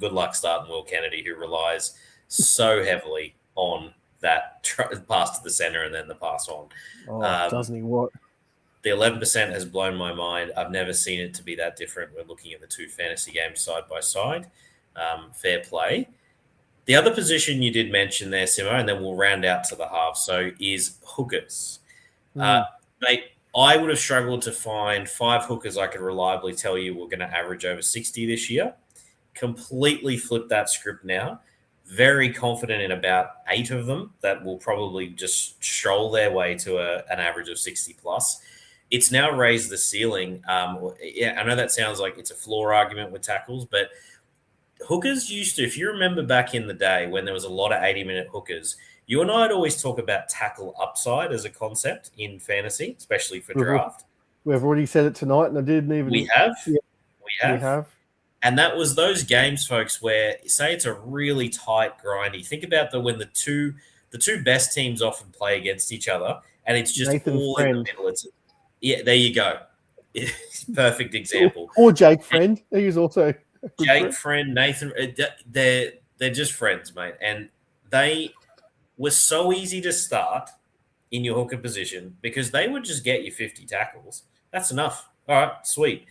Good luck starting Will Kennedy, who relies so heavily on that pass to the center and then the pass on. Oh, doesn't he what? The 11% has blown my mind. I've never seen it to be that different. We're looking at the two fantasy games side by side. Fair play. The other position you did mention there, Simo, and then we'll round out to the half, so is hookers. Mate, I would have struggled to find 5 hookers I could reliably tell you we're going to average over 60 this year. Completely flip that script now. Very confident in about 8 of them that will probably just stroll their way to an average of 60 plus. It's now raised the ceiling. I know that sounds like it's a floor argument with tackles, but hookers used to, if you remember back in the day when there was a lot of 80-minute hookers, you and I would always talk about tackle upside as a concept in fantasy, especially for draft. We've already said it tonight, and I didn't even. We have. Yeah, we have. And that was those games, folks, where say it's a really tight, grindy. Think about when the two best teams often play against each other, and it's just Nathan all Friend. in the middle. There you go. Perfect example. Or Jake Friend. He was also Jake Friend, Nathan. They're just friends, mate, and they were so easy to start in your hooker position because they would just get you 50 tackles. That's enough. All right, sweet.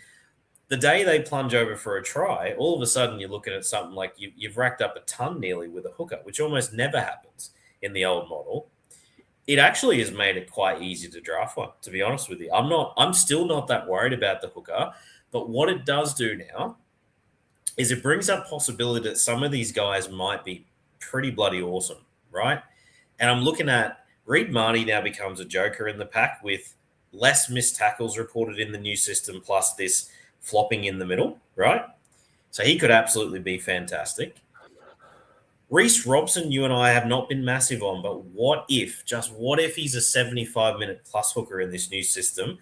The day they plunge over for a try, all of a sudden you're looking at something like you've racked up a ton nearly with a hooker, which almost never happens in the old model. It actually has made it quite easy to draft one, to be honest with you. I'm still not that worried about the hooker, but what it does do now is it brings up possibility that some of these guys might be pretty bloody awesome, right? And I'm looking at Reed Marnie now becomes a joker in the pack with less missed tackles reported in the new system, plus this flopping in the middle, right? So he could absolutely be fantastic. Reece Robson, you and I have not been massive on, but what if he's a 75-minute plus hooker in this new system?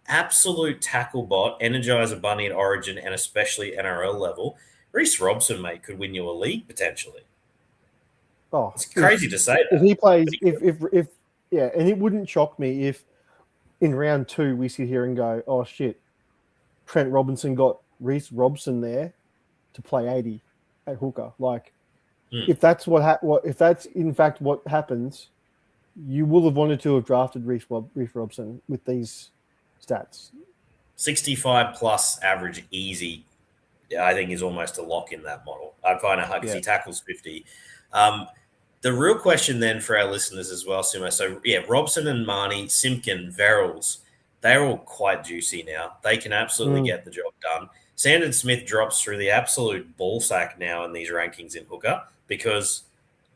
Absolute tackle bot, Energizer Bunny at Origin, and especially NRL level. Reece Robson, mate, could win you a league potentially. Oh, it's crazy to say that. If he plays, and it wouldn't shock me if in round 2 we sit here and go, oh shit, Trent Robinson got Reece Robson there to play 80 at hooker. Like, if that's if that's in fact what happens, you will have wanted to have drafted Reece Robson with these stats. 65 plus average easy, I think, is almost a lock in that model. I'd find it hard because he tackles 50. The real question then for our listeners as well, Simo. So, Robson and Marnie, Simpkin, Verrills, they're all quite juicy now. They can absolutely get the job done. Sandon Smith drops through the absolute ball sack now in these rankings in hooker because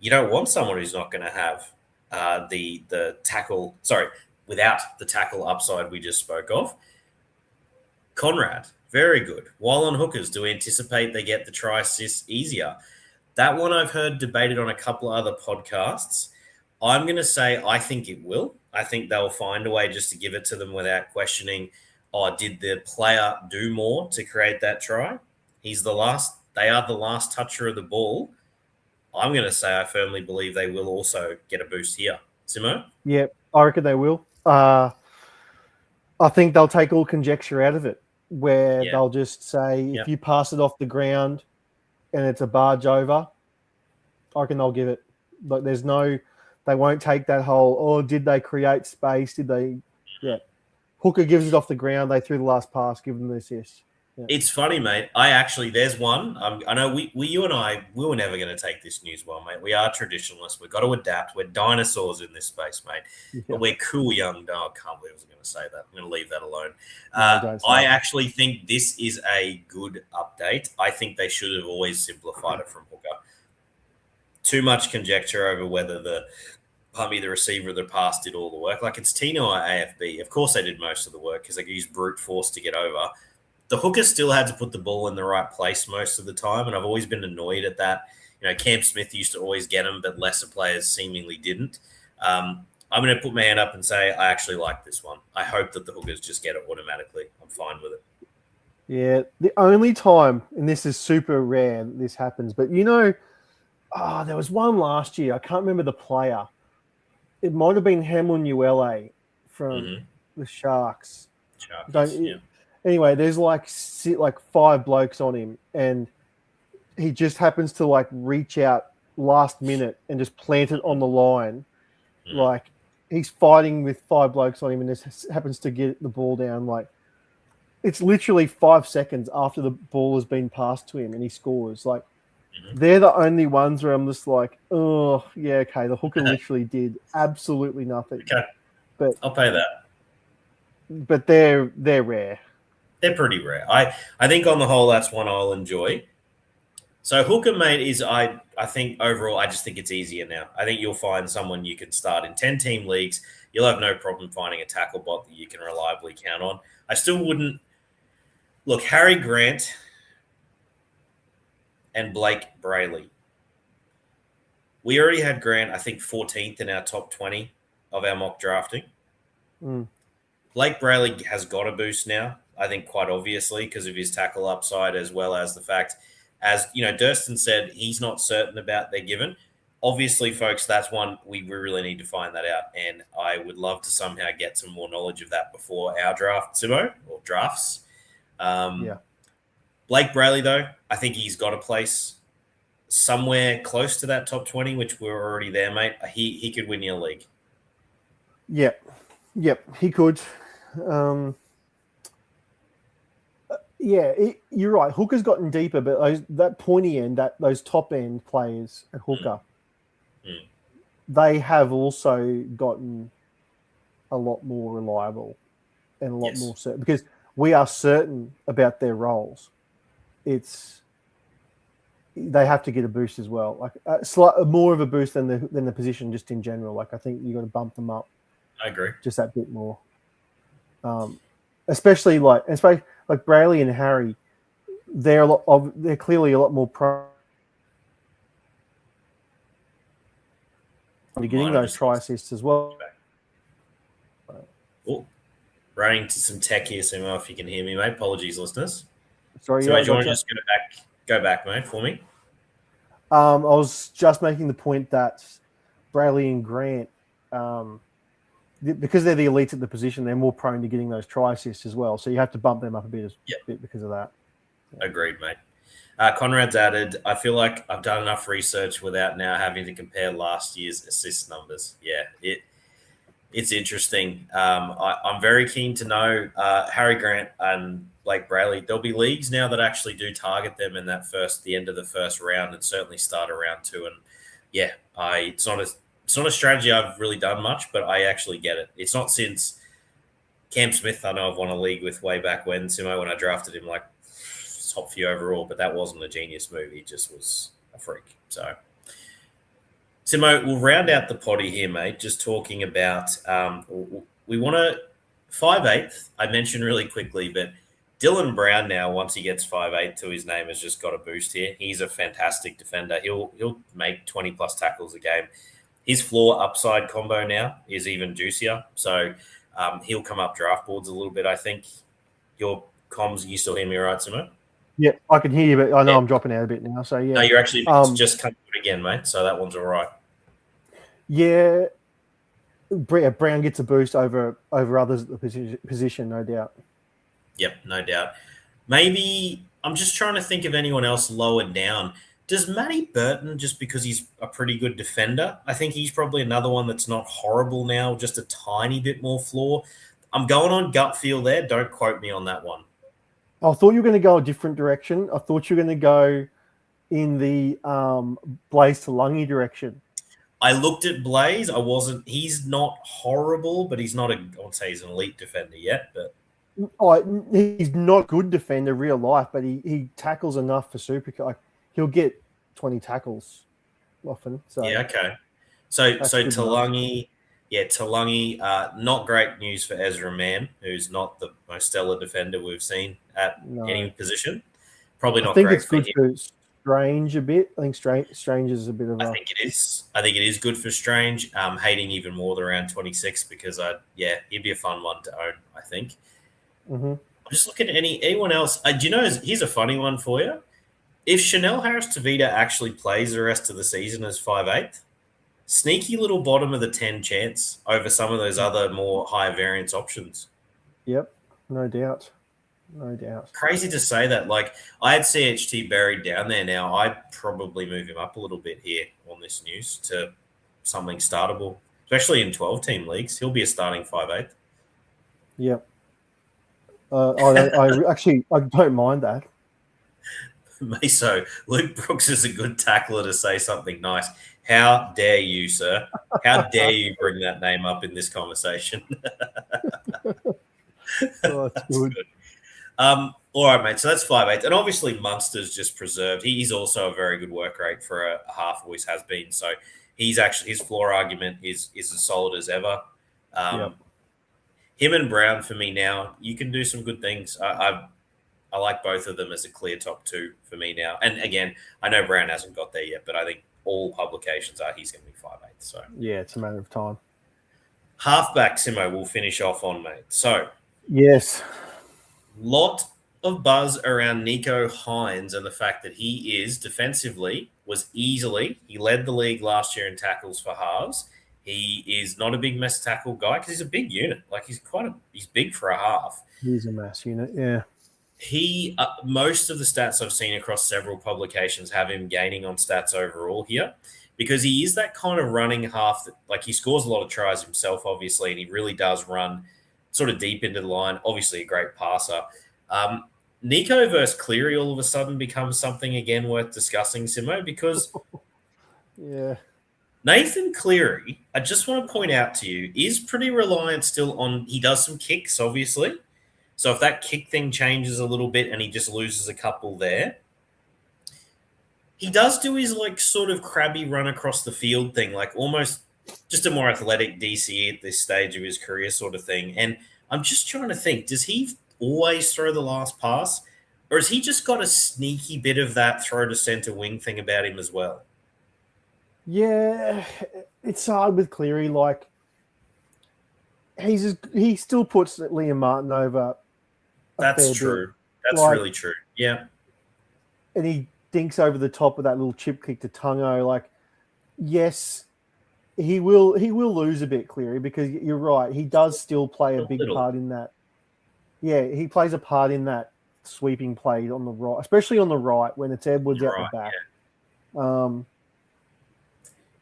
you don't want someone who's not going to have the tackle, without the tackle upside we just spoke of. Conrad, very good. While on hookers, do we anticipate they get the try assist easier? That one I've heard debated on a couple of other podcasts. I'm going to say I think it will. I think they'll find a way just to give it to them without questioning, did the player do more to create that try? They are the last toucher of the ball. I'm going to say I firmly believe they will also get a boost here. Simo? Yeah, I reckon they will. I think they'll take all conjecture out of it, where they'll just say, if you pass it off the ground and it's a barge over, I reckon they'll give it. Like, they won't take that whole, did they create space? Did they? Yeah. Hooker gives it off the ground. They threw the last pass, give them the assist. It's funny, mate. There's one. I know you and I, we were never going to take this news well, mate. We are traditionalists. We've got to adapt. We're dinosaurs in this space, mate. Yeah. But we're cool young. No, I can't believe I was going to say that. I'm going to leave that alone. No, I actually think this is a good update. I think they should have always simplified it from hooker. Too much conjecture over whether the receiver of the pass did all the work. Like, it's Tino or AFB. Of course they did most of the work because they used brute force to get over. The hooker still had to put the ball in the right place most of the time, and I've always been annoyed at that. You know, Cam Smith used to always get them, but lesser players seemingly didn't. I'm going to put my hand up and say I actually like this one. I hope that the hookers just get it automatically. I'm fine with it. Yeah, the only time, and this is super rare that this happens, but there was one last year. I can't remember the player. It might have been Hamlin ULA from the Sharks. Anyway, there's like 5 blokes on him, and he just happens to like reach out last minute and just plant it on the line. Like, he's fighting with 5 blokes on him and just happens to get the ball down. Like, it's literally 5 seconds after the ball has been passed to him and he scores. Like, they're the only ones where I'm just like, oh, yeah, okay. The hooker literally did absolutely nothing. Okay, but I'll pay that. But they're rare. They're pretty rare. I think on the whole, that's one I'll enjoy. So hooker, mate, is I think overall, I just think it's easier now. I think you'll find someone you can start in 10-team leagues. You'll have no problem finding a tackle bot that you can reliably count on. I still wouldn't – look, Harry Grant and Blake Brayley. We already had Grant, I think, 14th in our top 20 of our mock drafting. Blake Brayley has got a boost now, I think, quite obviously, because of his tackle upside, as well as the fact, as Durston said, he's not certain about their given. Obviously, folks, that's one we really need to find that out, and I would love to somehow get some more knowledge of that before our draft, Simo, or drafts. Blake Brayley, though, I think he's got a place somewhere close to that top 20, which we're already there, mate. He could win your league. Yep, he could. You're right. Hooker's gotten deeper, but that pointy end, those top end players at hooker, they have also gotten a lot more reliable and a lot more certain, because we are certain about their roles. They have to get a boost as well, like more of a boost than the position just in general. Like, I think you got to bump them up. I agree. Just that bit more. Especially like Brayley and Harry, they're clearly a lot more pro to getting those try assists as well. Oh, running into some tech here, Simo, if you can hear me, mate. Apologies, listeners. Sorry, so, mate, do you want to just go back, mate, for me? I was just making the point that Brayley and Grant, because they're the elites at the position, they're more prone to getting those try assists as well. So you have to bump them up a bit because of that. Agreed, mate. Conrad's added, I feel like I've done enough research without now having to compare last year's assist numbers. Yeah, it's interesting. I'm very keen to know Harry Grant and Blake Brayley. There'll be leagues now that actually do target them in the end of the first round, and certainly start around 2. And it's not a strategy I've really done much, but I actually get it. It's not since Cam Smith I know I've won a league with way back when, Simo, when I drafted him like top few overall, but that wasn't a genius move. He just was a freak. So, Simo, we'll round out the potty here, mate, just talking about we want to 5'8". I mentioned really quickly, but Dylan Brown now, once he gets 5'8" to his name, has just got a boost here. He's a fantastic defender. He'll make 20-plus tackles a game. His floor upside combo now is even juicier. So he'll come up draft boards a little bit, I think. Your comms, you still hear me all right, Simo? Yeah, I can hear you, but I know I'm dropping out a bit now. So, yeah. No, you're actually just coming out again, mate. So that one's all right. Yeah. Brown gets a boost over others at the position, no doubt. Yep, no doubt. Maybe I'm just trying to think of anyone else lower down. Does Matty Burton, just because he's a pretty good defender, I think he's probably another one that's not horrible now, just a tiny bit more floor. I'm going on gut feel there. Don't quote me on that one. I thought you were going to go a different direction. I thought you were going to go in the Blaze to Lungy direction. I looked at Blaze. He's not horrible, but he's not I won't say he's an elite defender yet, but He's not a good defender real life, but he tackles enough for Supercoach. Like, he'll get 20 tackles often. So yeah, okay. So Talangi, Talangi, not great news for Ezra Mann, who's not the most stellar defender we've seen at any position. Probably not. I think great it's good for Strange a bit. I think Strange is a bit of. I think it is. I think it is good for Strange. Hating even more the round 26 because he'd be a fun one to own. I think. Mm-hmm. I'm just looking at anyone else. Do you know? Here's a funny one for you. If Chanel Harris-Tavita actually plays the rest of the season as 5'8", sneaky little bottom of the 10 chance over some of those other more high variance options. Yep, no doubt. No doubt. Crazy to say that. Like, I had CHT buried down there now. I'd probably move him up a little bit here on this news to something startable, especially in 12-team leagues. He'll be a starting 5'8". Yep. I don't mind that. Meso, Luke Brooks is a good tackler to say something nice. How dare you, sir? How dare you bring that name up in this conversation? That's good. All right, mate. So that's 5'8", and obviously Munster's just preserved. He's also a very good work rate for a half. Always has been. So he's actually his floor argument is as solid as ever. Him and Brown for me now. You can do some good things. I like both of them as a clear top two for me now. And again, I know Brown hasn't got there yet, but I think all publications are he's going to be 5'8". So yeah, it's a matter of time. Halfback, Simo, we'll finish off on, mate. So yes, lot of buzz around Nico Hines and the fact that he is defensively he led the league last year in tackles for halves. He is not a big mess tackle guy because he's a big unit. Like he's big for a half. He's a mass unit, yeah. He most of the stats I've seen across several publications have him gaining on stats overall here because he is that kind of running half that, like, he scores a lot of tries himself, obviously, and he really does run sort of deep into the line. Obviously, a great passer. Nico versus Cleary all of a sudden becomes something again worth discussing, Simo, because yeah, Nathan Cleary, I just want to point out to you, is pretty reliant still on. He does some kicks, obviously. So if that kick thing changes a little bit and he just loses a couple there, he does do his like sort of crabby run across the field thing, like almost just a more athletic DCE at this stage of his career sort of thing. And I'm just trying to think, does he always throw the last pass, or has he just got a sneaky bit of that throw to center wing thing about him as well? Yeah, it's hard with Cleary. Like, he still puts Liam Martin over. That's true. That's really true. Yeah. And he dinks over the top of that little chip kick to Tungo. Like, yes, he will lose a bit, Cleary, because you're right. He does still play a big part in that. Yeah, he plays a part in that sweeping play on the right, especially on the right when it's Edwards at the back.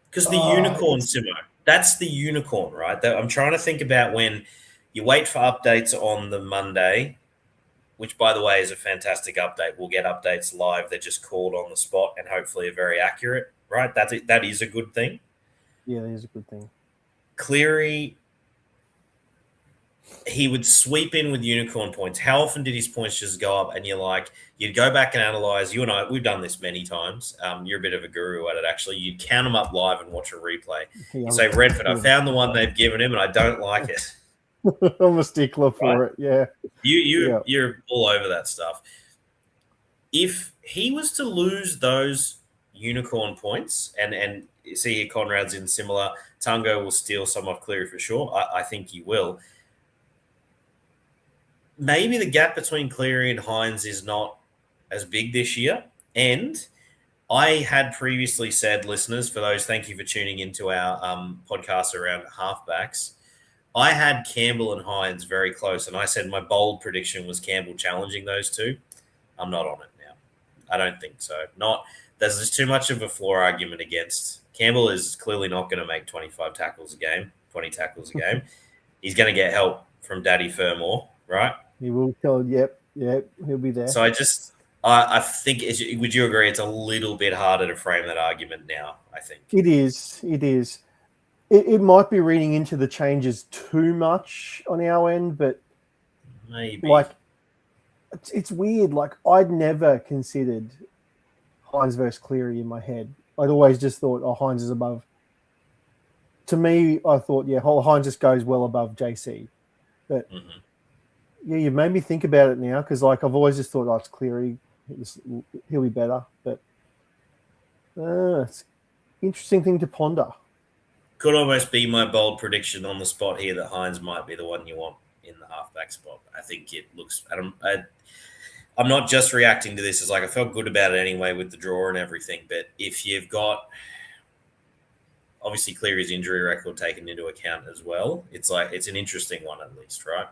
Because the unicorn, Simo, that's the unicorn, right? I'm trying to think about when you wait for updates on the Monday, which, by the way, is a fantastic update. We'll get updates live. They're just called on the spot and hopefully are very accurate, right? That is a good thing. Yeah, that is a good thing. Cleary, he would sweep in with unicorn points. How often did his points just go up? And you'd go back and analyze. You and I, we've done this many times. You're a bit of a guru at it, actually. You'd count them up live and watch a replay. You say, Redford, I found the one they've given him and I don't like it. I'm a stickler for it, yeah. You're all over that stuff. If he was to lose those unicorn points, and see here Conrad's in similar, Tungo will steal some off Cleary for sure. I think he will. Maybe the gap between Cleary and Hines is not as big this year. And I had previously said, listeners, for those, thank you for tuning into our podcast around halfbacks. I had Campbell and Hines very close, and I said my bold prediction was Campbell challenging those two. I'm not on it now. I don't think so. There's just too much of a floor argument against. Campbell is clearly not going to make 25 tackles a game, 20 tackles a game. He's going to get help from Daddy Fermor, right? He will tell, yep. Yeah, he'll be there. So I think, would you agree it's a little bit harder to frame that argument now, I think? It is. It is. It might be reading into the changes too much on our end, but Maybe. like, it's weird. Like, I'd never considered Hines versus Cleary in my head. I'd always just thought, oh, Hines is above. To me, I thought, yeah, Hines just goes well above JC. But yeah, you made me think about it now because, like, I've always just thought, oh, it's Cleary. He'll be better. But it's an interesting thing to ponder. Could almost be my bold prediction on the spot here that Hines might be the one you want in the halfback spot. I think it looks. I'm not just reacting to this as like I felt good about it anyway with the draw and everything. But if you've got obviously Cleary's injury record taken into account as well, it's like it's an interesting one at least, right?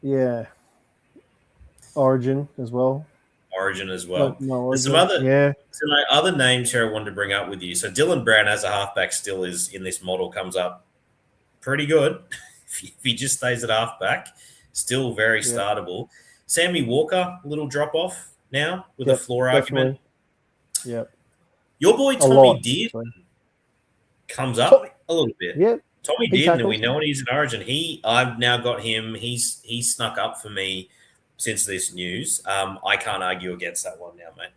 Yeah. Origin as well. Origin as well. No, There's some other names here I wanted to bring up with you. So Dylan Brown as a halfback still is in this model, comes up pretty good. If he just stays at halfback, still very startable. Sammy Walker, a little drop off now with a floor argument. Yep. Your boy Tommy Dearden comes up a little bit. Yeah. Tommy Dearden, we know when he's in Origin. I've now got him. He's snuck up for me since this news. I can't argue against that one now, mate.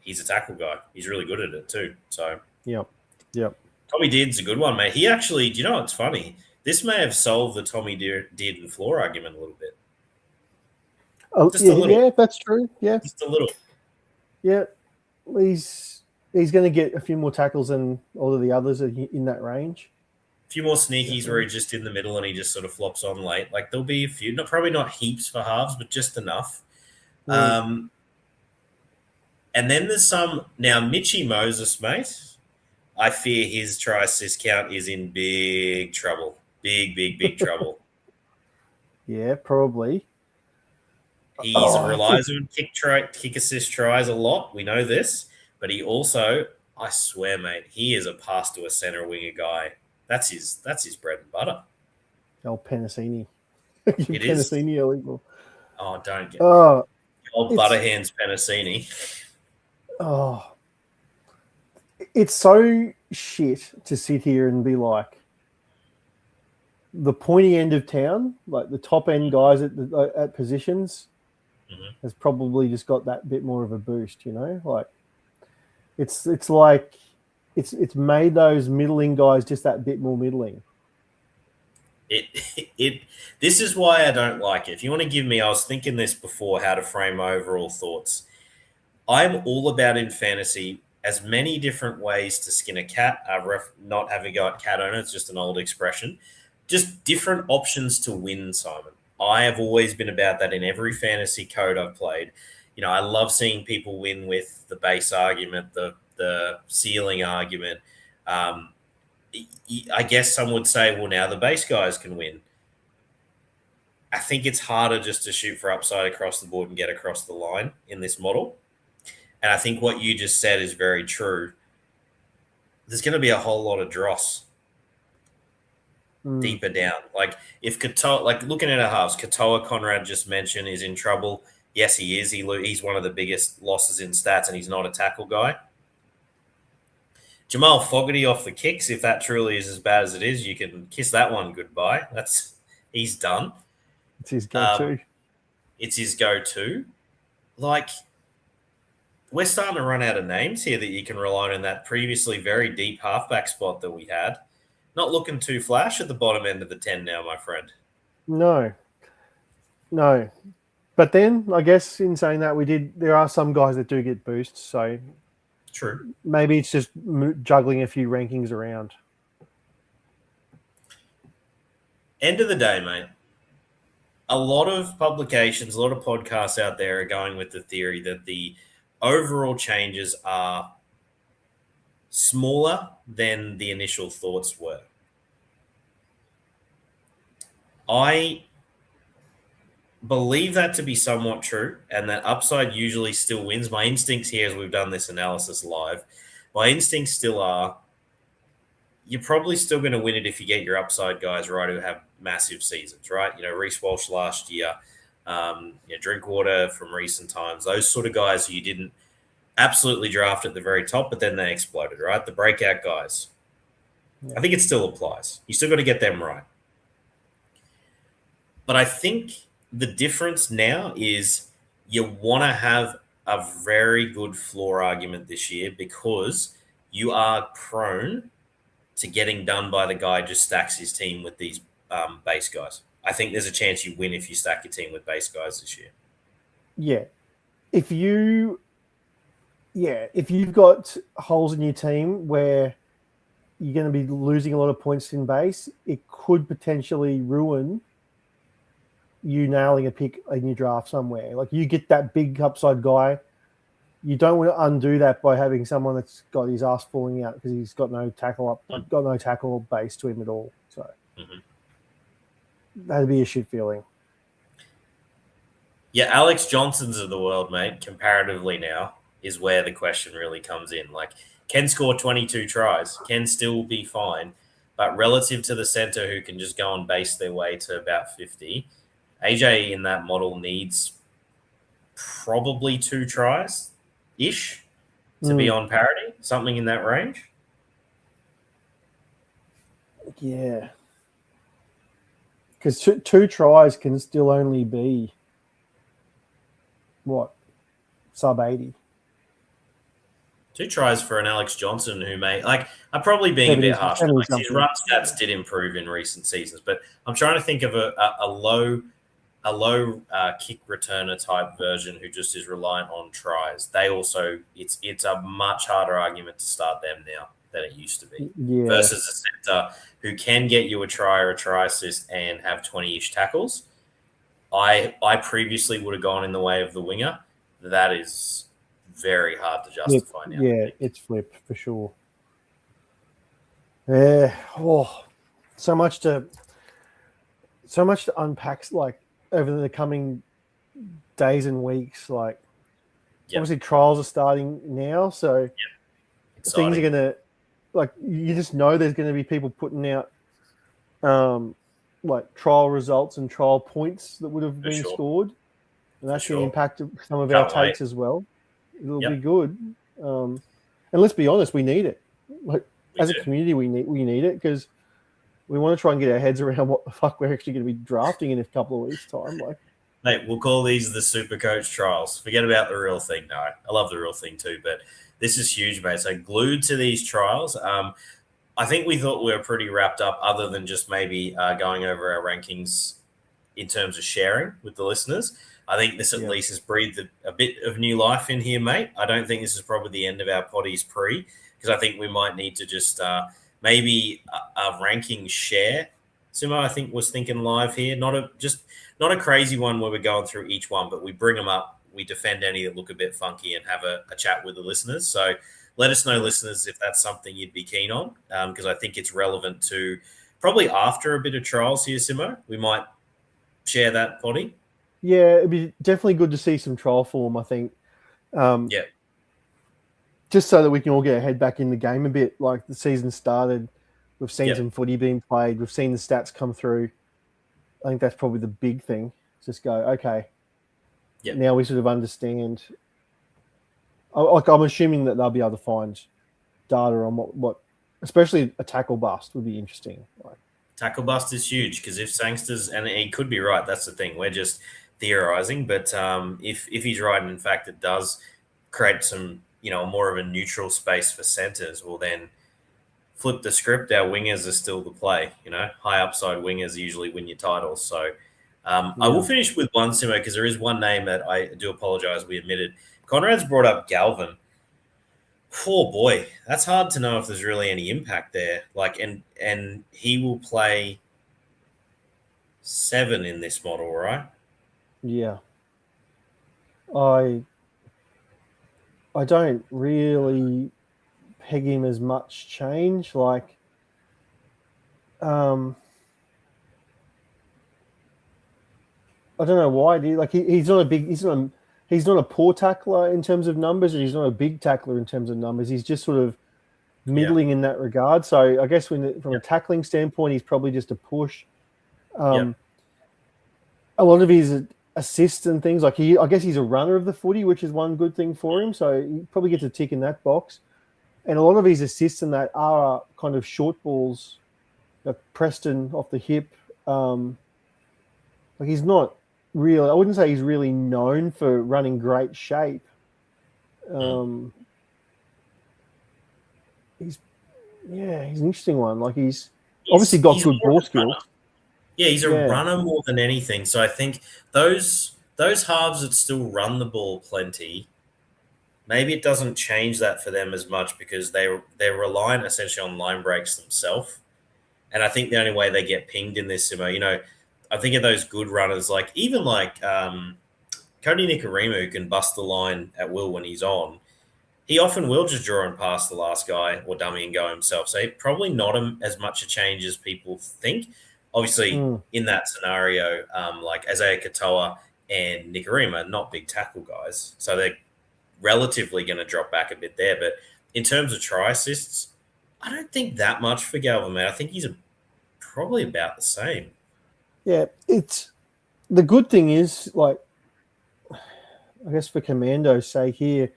He's a tackle guy. He's really good at it too. So Yep. Tommy Dearden's a good one, mate. He actually, do you know what's funny? This may have solved the Tommy Dearden floor argument a little bit. Just a little. Yeah, that's true. Yeah. Just a little. Yeah. He's going to get a few more tackles than all of the others in that range. A few more sneakies where he's just in the middle and he just sort of flops on late. Like there'll be a few, probably not heaps for halves, but just enough. And then there's some now. Mitchy Moses, mate. I fear his try assist count is in big trouble. Big trouble. Yeah, probably. He relies on kick assist tries a lot. We know this, but he also, I swear, mate, he is a pass to a center winger guy. That's his bread and butter. Old Penasini. It is Penasini illegal. Oh, don't get old Butterhands Penasini. Oh, it's so shit to sit here and be like the pointy end of town, like the top end guys at positions, has probably just got that bit more of a boost. You know, like it's like it's made those middling guys just that bit more middling. This is why I don't like it. If you want to give me, I was thinking this before, how to frame my overall thoughts. I'm all about in fantasy as many different ways to skin a cat. Not having a go at cat owner, it's just an old expression. Just different options to win, Simon. I have always been about that in every fantasy code I've played. You know, I love seeing people win with the base argument, the ceiling argument. I guess some would say, well, now the base guys can win. I think it's harder just to shoot for upside across the board and get across the line in this model. And I think what you just said is very true. There's going to be a whole lot of dross deeper down. Like if Katoa, like looking at our halves, Katoa Conrad just mentioned is in trouble. Yes, he is. He's one of the biggest losses in stats, and he's not a tackle guy. Jamal Fogarty off the kicks, if that truly is as bad as it is, you can kiss that one goodbye. He's done. It's his go-to. It's his go-to. Like, we're starting to run out of names here that you can rely on in that previously very deep halfback spot that we had. Not looking too flash at the bottom end of the 10 now, my friend. No. But then, I guess in saying that, there are some guys that do get boosts, so true. Maybe it's just juggling a few rankings around. End of the day, mate, a lot of publications, a lot of podcasts out there are going with the theory that the overall changes are smaller than the initial thoughts were. I believe that to be somewhat true, and that upside usually still wins. My instincts here, as we've done this analysis live, my instincts still are you're probably still going to win it if you get your upside guys right who have massive seasons, right? Reece Walsh last year, Drinkwater from recent times, those sort of guys who you didn't absolutely draft at the very top, but then they exploded, right? The breakout guys. Yeah. I think it still applies. You still got to get them right. But I think the difference now is you want to have a very good floor argument this year because you are prone to getting done by the guy who just stacks his team with these base guys. I think there's a chance you win if you stack your team with base guys this year. Yeah. If you've got holes in your team where you're going to be losing a lot of points in base, it could potentially ruin you nailing a pick in your draft somewhere. Like you get that big upside guy. You don't want to undo that by having someone that's got his ass falling out because he's got no tackle base to him at all. So that'd be a shit feeling. Yeah, Alex Johnson's of the world, mate, comparatively now, is where the question really comes in. Like, can score 22 tries, can still be fine, but relative to the center who can just go and base their way to about 50, AJ in that model needs probably 2 tries-ish to be on parity, something in that range. Yeah. Because 2 tries can still only be, sub 80. 2 tries for an Alex Johnson who I'm probably being a bit harsh. His run stats did improve in recent seasons, but I'm trying to think of a low kick returner type version who just is reliant on tries. They also, it's a much harder argument to start them now than it used to be versus a center who can get you a try or a try assist and have 20-ish tackles. I previously would have gone in the way of the winger. That is very hard to justify now. Yeah, it's flipped for sure. Yeah. Oh, so much to unpack, over the coming days and weeks. Obviously trials are starting now, so things are going to, you just know there's going to be people putting out trial results and trial points that would have been scored, and that's going to impact some of our takes as well. It'll be good, and let's be honest, we need it. As a community, we need it because we want to try and get our heads around what the fuck we're actually going to be drafting in a couple of weeks' time. Mate, we'll call these the SuperCoach trials. Forget about the real thing. No, I love the real thing too, but this is huge, mate. So glued to these trials. I think we thought we were pretty wrapped up other than just maybe going over our rankings in terms of sharing with the listeners. I think this at least has breathed a bit of new life in here, mate. I don't think this is probably the end of our potties pre, because I think we might need to just maybe a ranking share. Simo, I think, was thinking live here. Not a crazy one where we're going through each one, but we bring them up, we defend any that look a bit funky and have a chat with the listeners. So let us know, listeners, if that's something you'd be keen on, because I think it's relevant to probably after a bit of trials here, Simo. We might share that potty. Yeah, it'd be definitely good to see some trial form, I think. Just so that we can all get our head back in the game a bit. Like the season started, we've seen some footy being played. We've seen the stats come through. I think that's probably the big thing. Just go, okay, now we sort of understand. I'm assuming that they'll be able to find data on what especially a tackle bust would be interesting. Tackle bust is huge because if Sangster's, and he could be right, that's the thing. We're just theorizing, but if he's right, and in fact it does create some, more of a neutral space for centers, well then flip the script. Our wingers are still the play. High upside wingers usually win your titles. So I will finish with one, Simo, because there is one name that I do apologize we omitted. Conrad's brought up Galvin. Oh boy, that's hard to know if there's really any impact there. And he will play 7 in this model, right? Yeah. I don't really peg him as much change. I don't know why. He's not a big. He's not a poor tackler in terms of numbers, and he's not a big tackler in terms of numbers. He's just sort of middling in that regard. So I guess from a tackling standpoint, he's probably just a push. A lot of his assists and things, like I guess he's a runner of the footy, which is one good thing for him. So he probably gets a tick in that box. And a lot of his assists in that are kind of short balls, like Preston off the hip. Like he's not really, I wouldn't say he's really known for running great shape. He's an interesting one. Like he's obviously got good ball skills. Yeah, he's a runner more than anything. So I think those halves that still run the ball plenty, maybe it doesn't change that for them as much because they're reliant essentially on line breaks themselves. And I think the only way they get pinged in this simo, I think of those good runners, like even like Cody Nikorima, who can bust the line at will when he's on. He often will just draw and pass the last guy or dummy and go himself. So probably not as much a change as people think. Obviously, in that scenario, like Isaiah Katoa and Nikorima, not big tackle guys. So they're relatively going to drop back a bit there. But in terms of try assists, I don't think that much for Galvin, man. I think he's probably about the same. Yeah, it's the good thing is, like, I guess for Commando's sake here,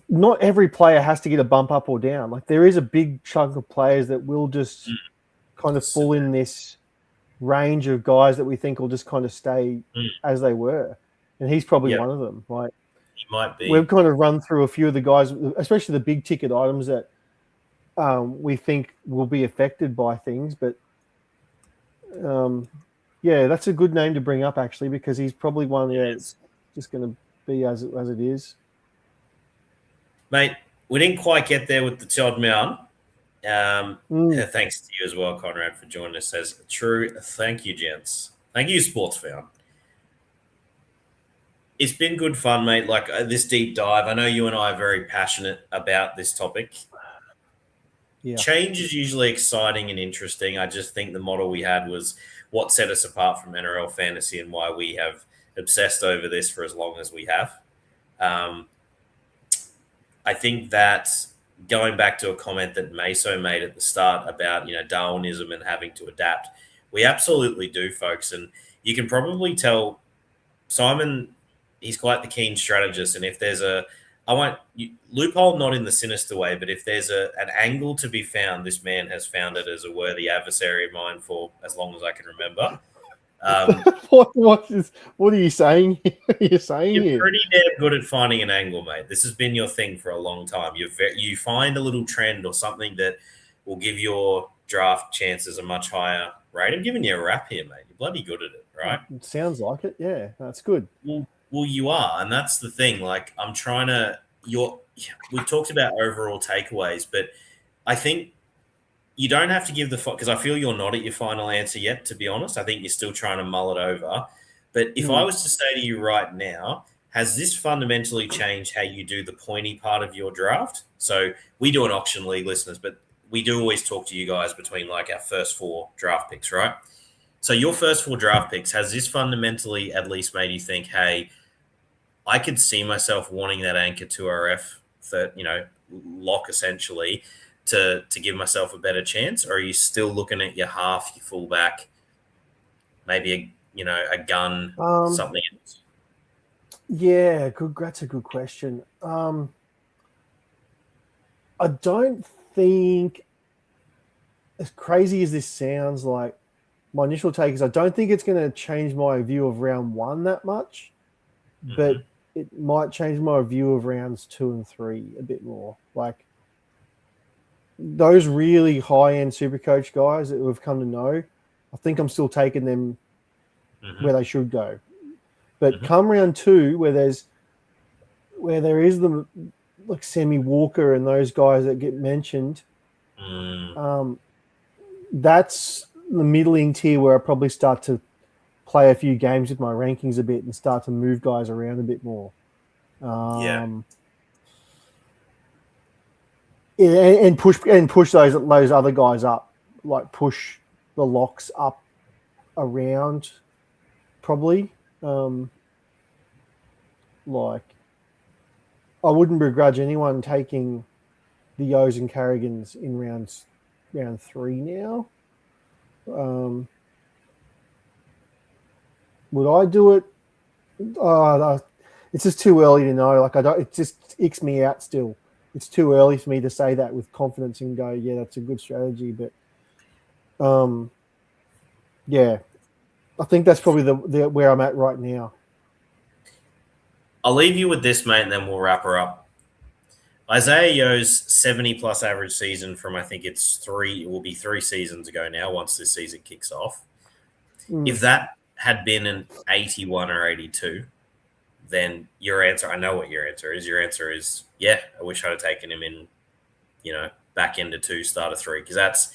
not every player has to get a bump up or down. Like there is a big chunk of players that will just kind of fall in this range of guys that we think will just kind of stay as they were. And he's probably one of them. Like he might be. We've kind of run through a few of the guys, especially the big ticket items that we think will be affected by things. But that's a good name to bring up actually, because he's probably one that's just going to be as it is. Mate, we didn't quite get there with the Todd Mound. Thanks to you as well, Conrad, for joining us. Says true. Thank you, gents. Thank you, SportsFan. It's been good fun, mate. Like this deep dive. I know you and I are very passionate about this topic. Yeah. Change is usually exciting and interesting. I just think the model we had was what set us apart from NRL fantasy and why we have obsessed over this for as long as we have. I think that going back to a comment that Meso made at the start about, Darwinism and having to adapt, we absolutely do, folks. And you can probably tell Simon, he's quite the keen strategist. And if there's loophole, not in the sinister way, but if there's an angle to be found, this man has found it as a worthy adversary of mine for as long as I can remember. What are you saying? You're pretty damn good at finding an angle, mate. This has been your thing for a long time. You find a little trend or something that will give your draft chances a much higher rate. I'm giving you a rap here, mate. You're bloody good at it, right? It sounds like it. Yeah, that's good. Well, you are, and that's the thing. Like, I'm trying to. We talked about overall takeaways, but I think you don't have to give because I feel you're not at your final answer yet, to be honest. I think you're still trying to mull it over. But if I was to say to you right now, has this fundamentally changed how you do the pointy part of your draft? So we do an auction league, listeners, but we do always talk to you guys between like our first 4 draft picks, right? So your first 4 draft picks, has this fundamentally at least made you think, hey, I could see myself wanting that anchor 2RF, lock essentially, to give myself a better chance? Or are you still looking at your half, your fullback, maybe a gun, something else? Yeah, that's a good question. I don't think, as crazy as this sounds, like my initial take is I don't think it's going to change my view of round 1 that much, but it might change my view of rounds 2 and 3 a bit more. Like those really high-end SuperCoach guys that we've come to know, I think I'm still taking them where they should go. But come round 2, where there is the like Sammy Walker and those guys that get mentioned, that's the middling tier where I probably start to play a few games with my rankings a bit and start to move guys around a bit more. And push those other guys up, like push the locks up around probably. Like I wouldn't begrudge anyone taking the Yos and Carrigans in round 3 now. Would I do it? It's just too early to know. Like, it just icks me out still. It's too early for me to say that with confidence and go, yeah, that's a good strategy. But yeah, I think that's probably the where I'm at right now. I'll leave you with this, mate, and then we'll wrap her up. Isaiah Yo's 70-plus average season from, I think it will be 3 seasons ago now, once this season kicks off. If that had been an 81 or 82, then your answer, I know what your answer is. Your answer is, yeah, I wish I'd have taken him in, back into 2, start of 3, because that's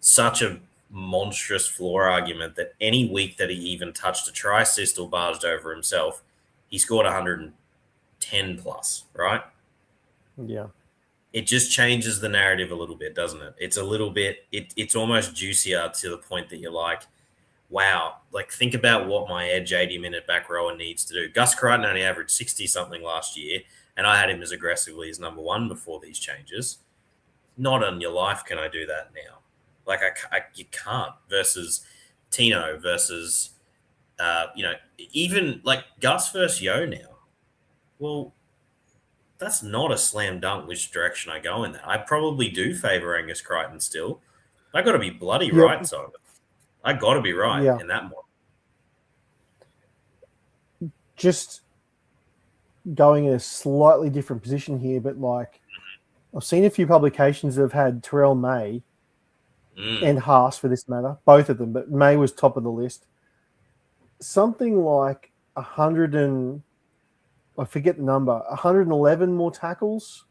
such a monstrous floor argument that any week that he even touched a try, assist, or barged over himself, he scored 110 plus, right? Yeah. It just changes the narrative a little bit, doesn't it? It's a little bit, it's almost juicier to the point that you're like, wow, like think about what my edge 80-minute back rower needs to do. Gus Crichton only averaged 60-something last year, and I had him as aggressively as number 1 before these changes. Not on your life can I do that now. Like, you can't, versus Tino versus, even like Gus versus Yo now. Well, that's not a slam dunk which direction I go in that. I probably do favour Angus Crichton still. I got to be bloody right, Simon. I got to be right in that one. Just going in a slightly different position here, but like I've seen a few publications that have had Terrell May and Haas, for this matter, both of them, but May was top of the list. Something like 100 and I forget the number, 111 more tackles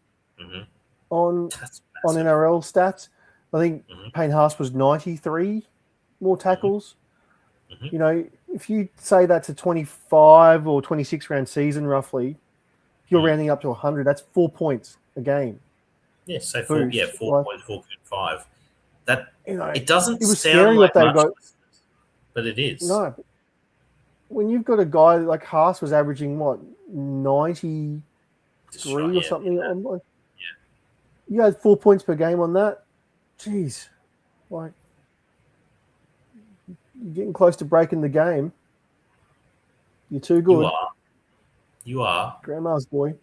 on NRL stats. I think Payne Haas was 93 more tackles. If you say that's a 25 or 26 round season, roughly, if you're rounding up to 100, that's 4 points a game. Yeah, so 4 points, 4.5. That it doesn't it was sound scary like what much, but it is. No, but when you've got a guy like Haas was averaging 93 or something, you had 4 points per game on that. Jeez, like you're getting close to breaking the game. You're too good. You are. Grandma's boy.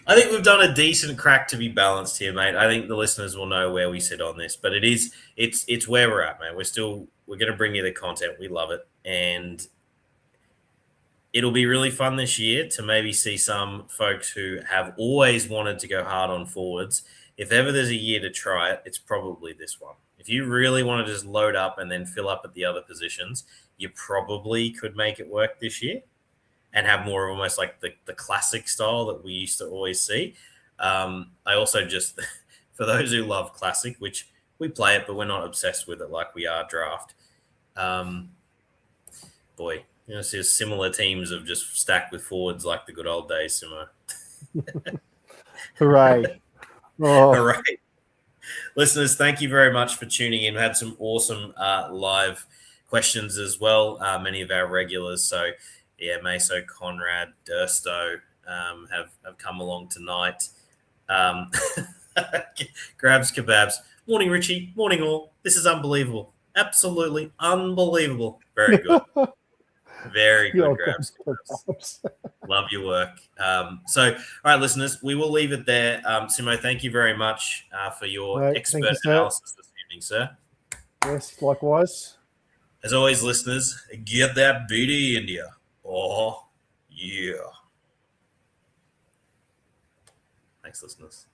I think we've done a decent crack to be balanced here, mate. I think the listeners will know where we sit on this, but it's where we're at, man. We're going to bring you the content. We love it. And it'll be really fun this year to maybe see some folks who have always wanted to go hard on forwards. If ever there's a year to try it, it's probably this one. If you really want to just load up and then fill up at the other positions, you probably could make it work this year and have more of almost like the classic style that we used to always see. I also just, for those who love classic, which we play it, but we're not obsessed with it like we are draft. Boy, see similar teams of just stacked with forwards like the good old days, Simo. Hooray. Oh. Hooray. Listeners, thank you very much for tuning in. We had some awesome live questions as well, many of our regulars. So, yeah, Meso, Conrad, Dursto have come along tonight. Grabs Kebabs. Morning, Richie. Morning, all. This is unbelievable. Absolutely unbelievable. Very good. Very good, Grabs. Love your work. So, all right, listeners, we will leave it there. Simo, thank you very much for your expert analysis this evening, sir. Yes, likewise. As always, listeners, get that BDE India. Oh, yeah. Thanks, listeners.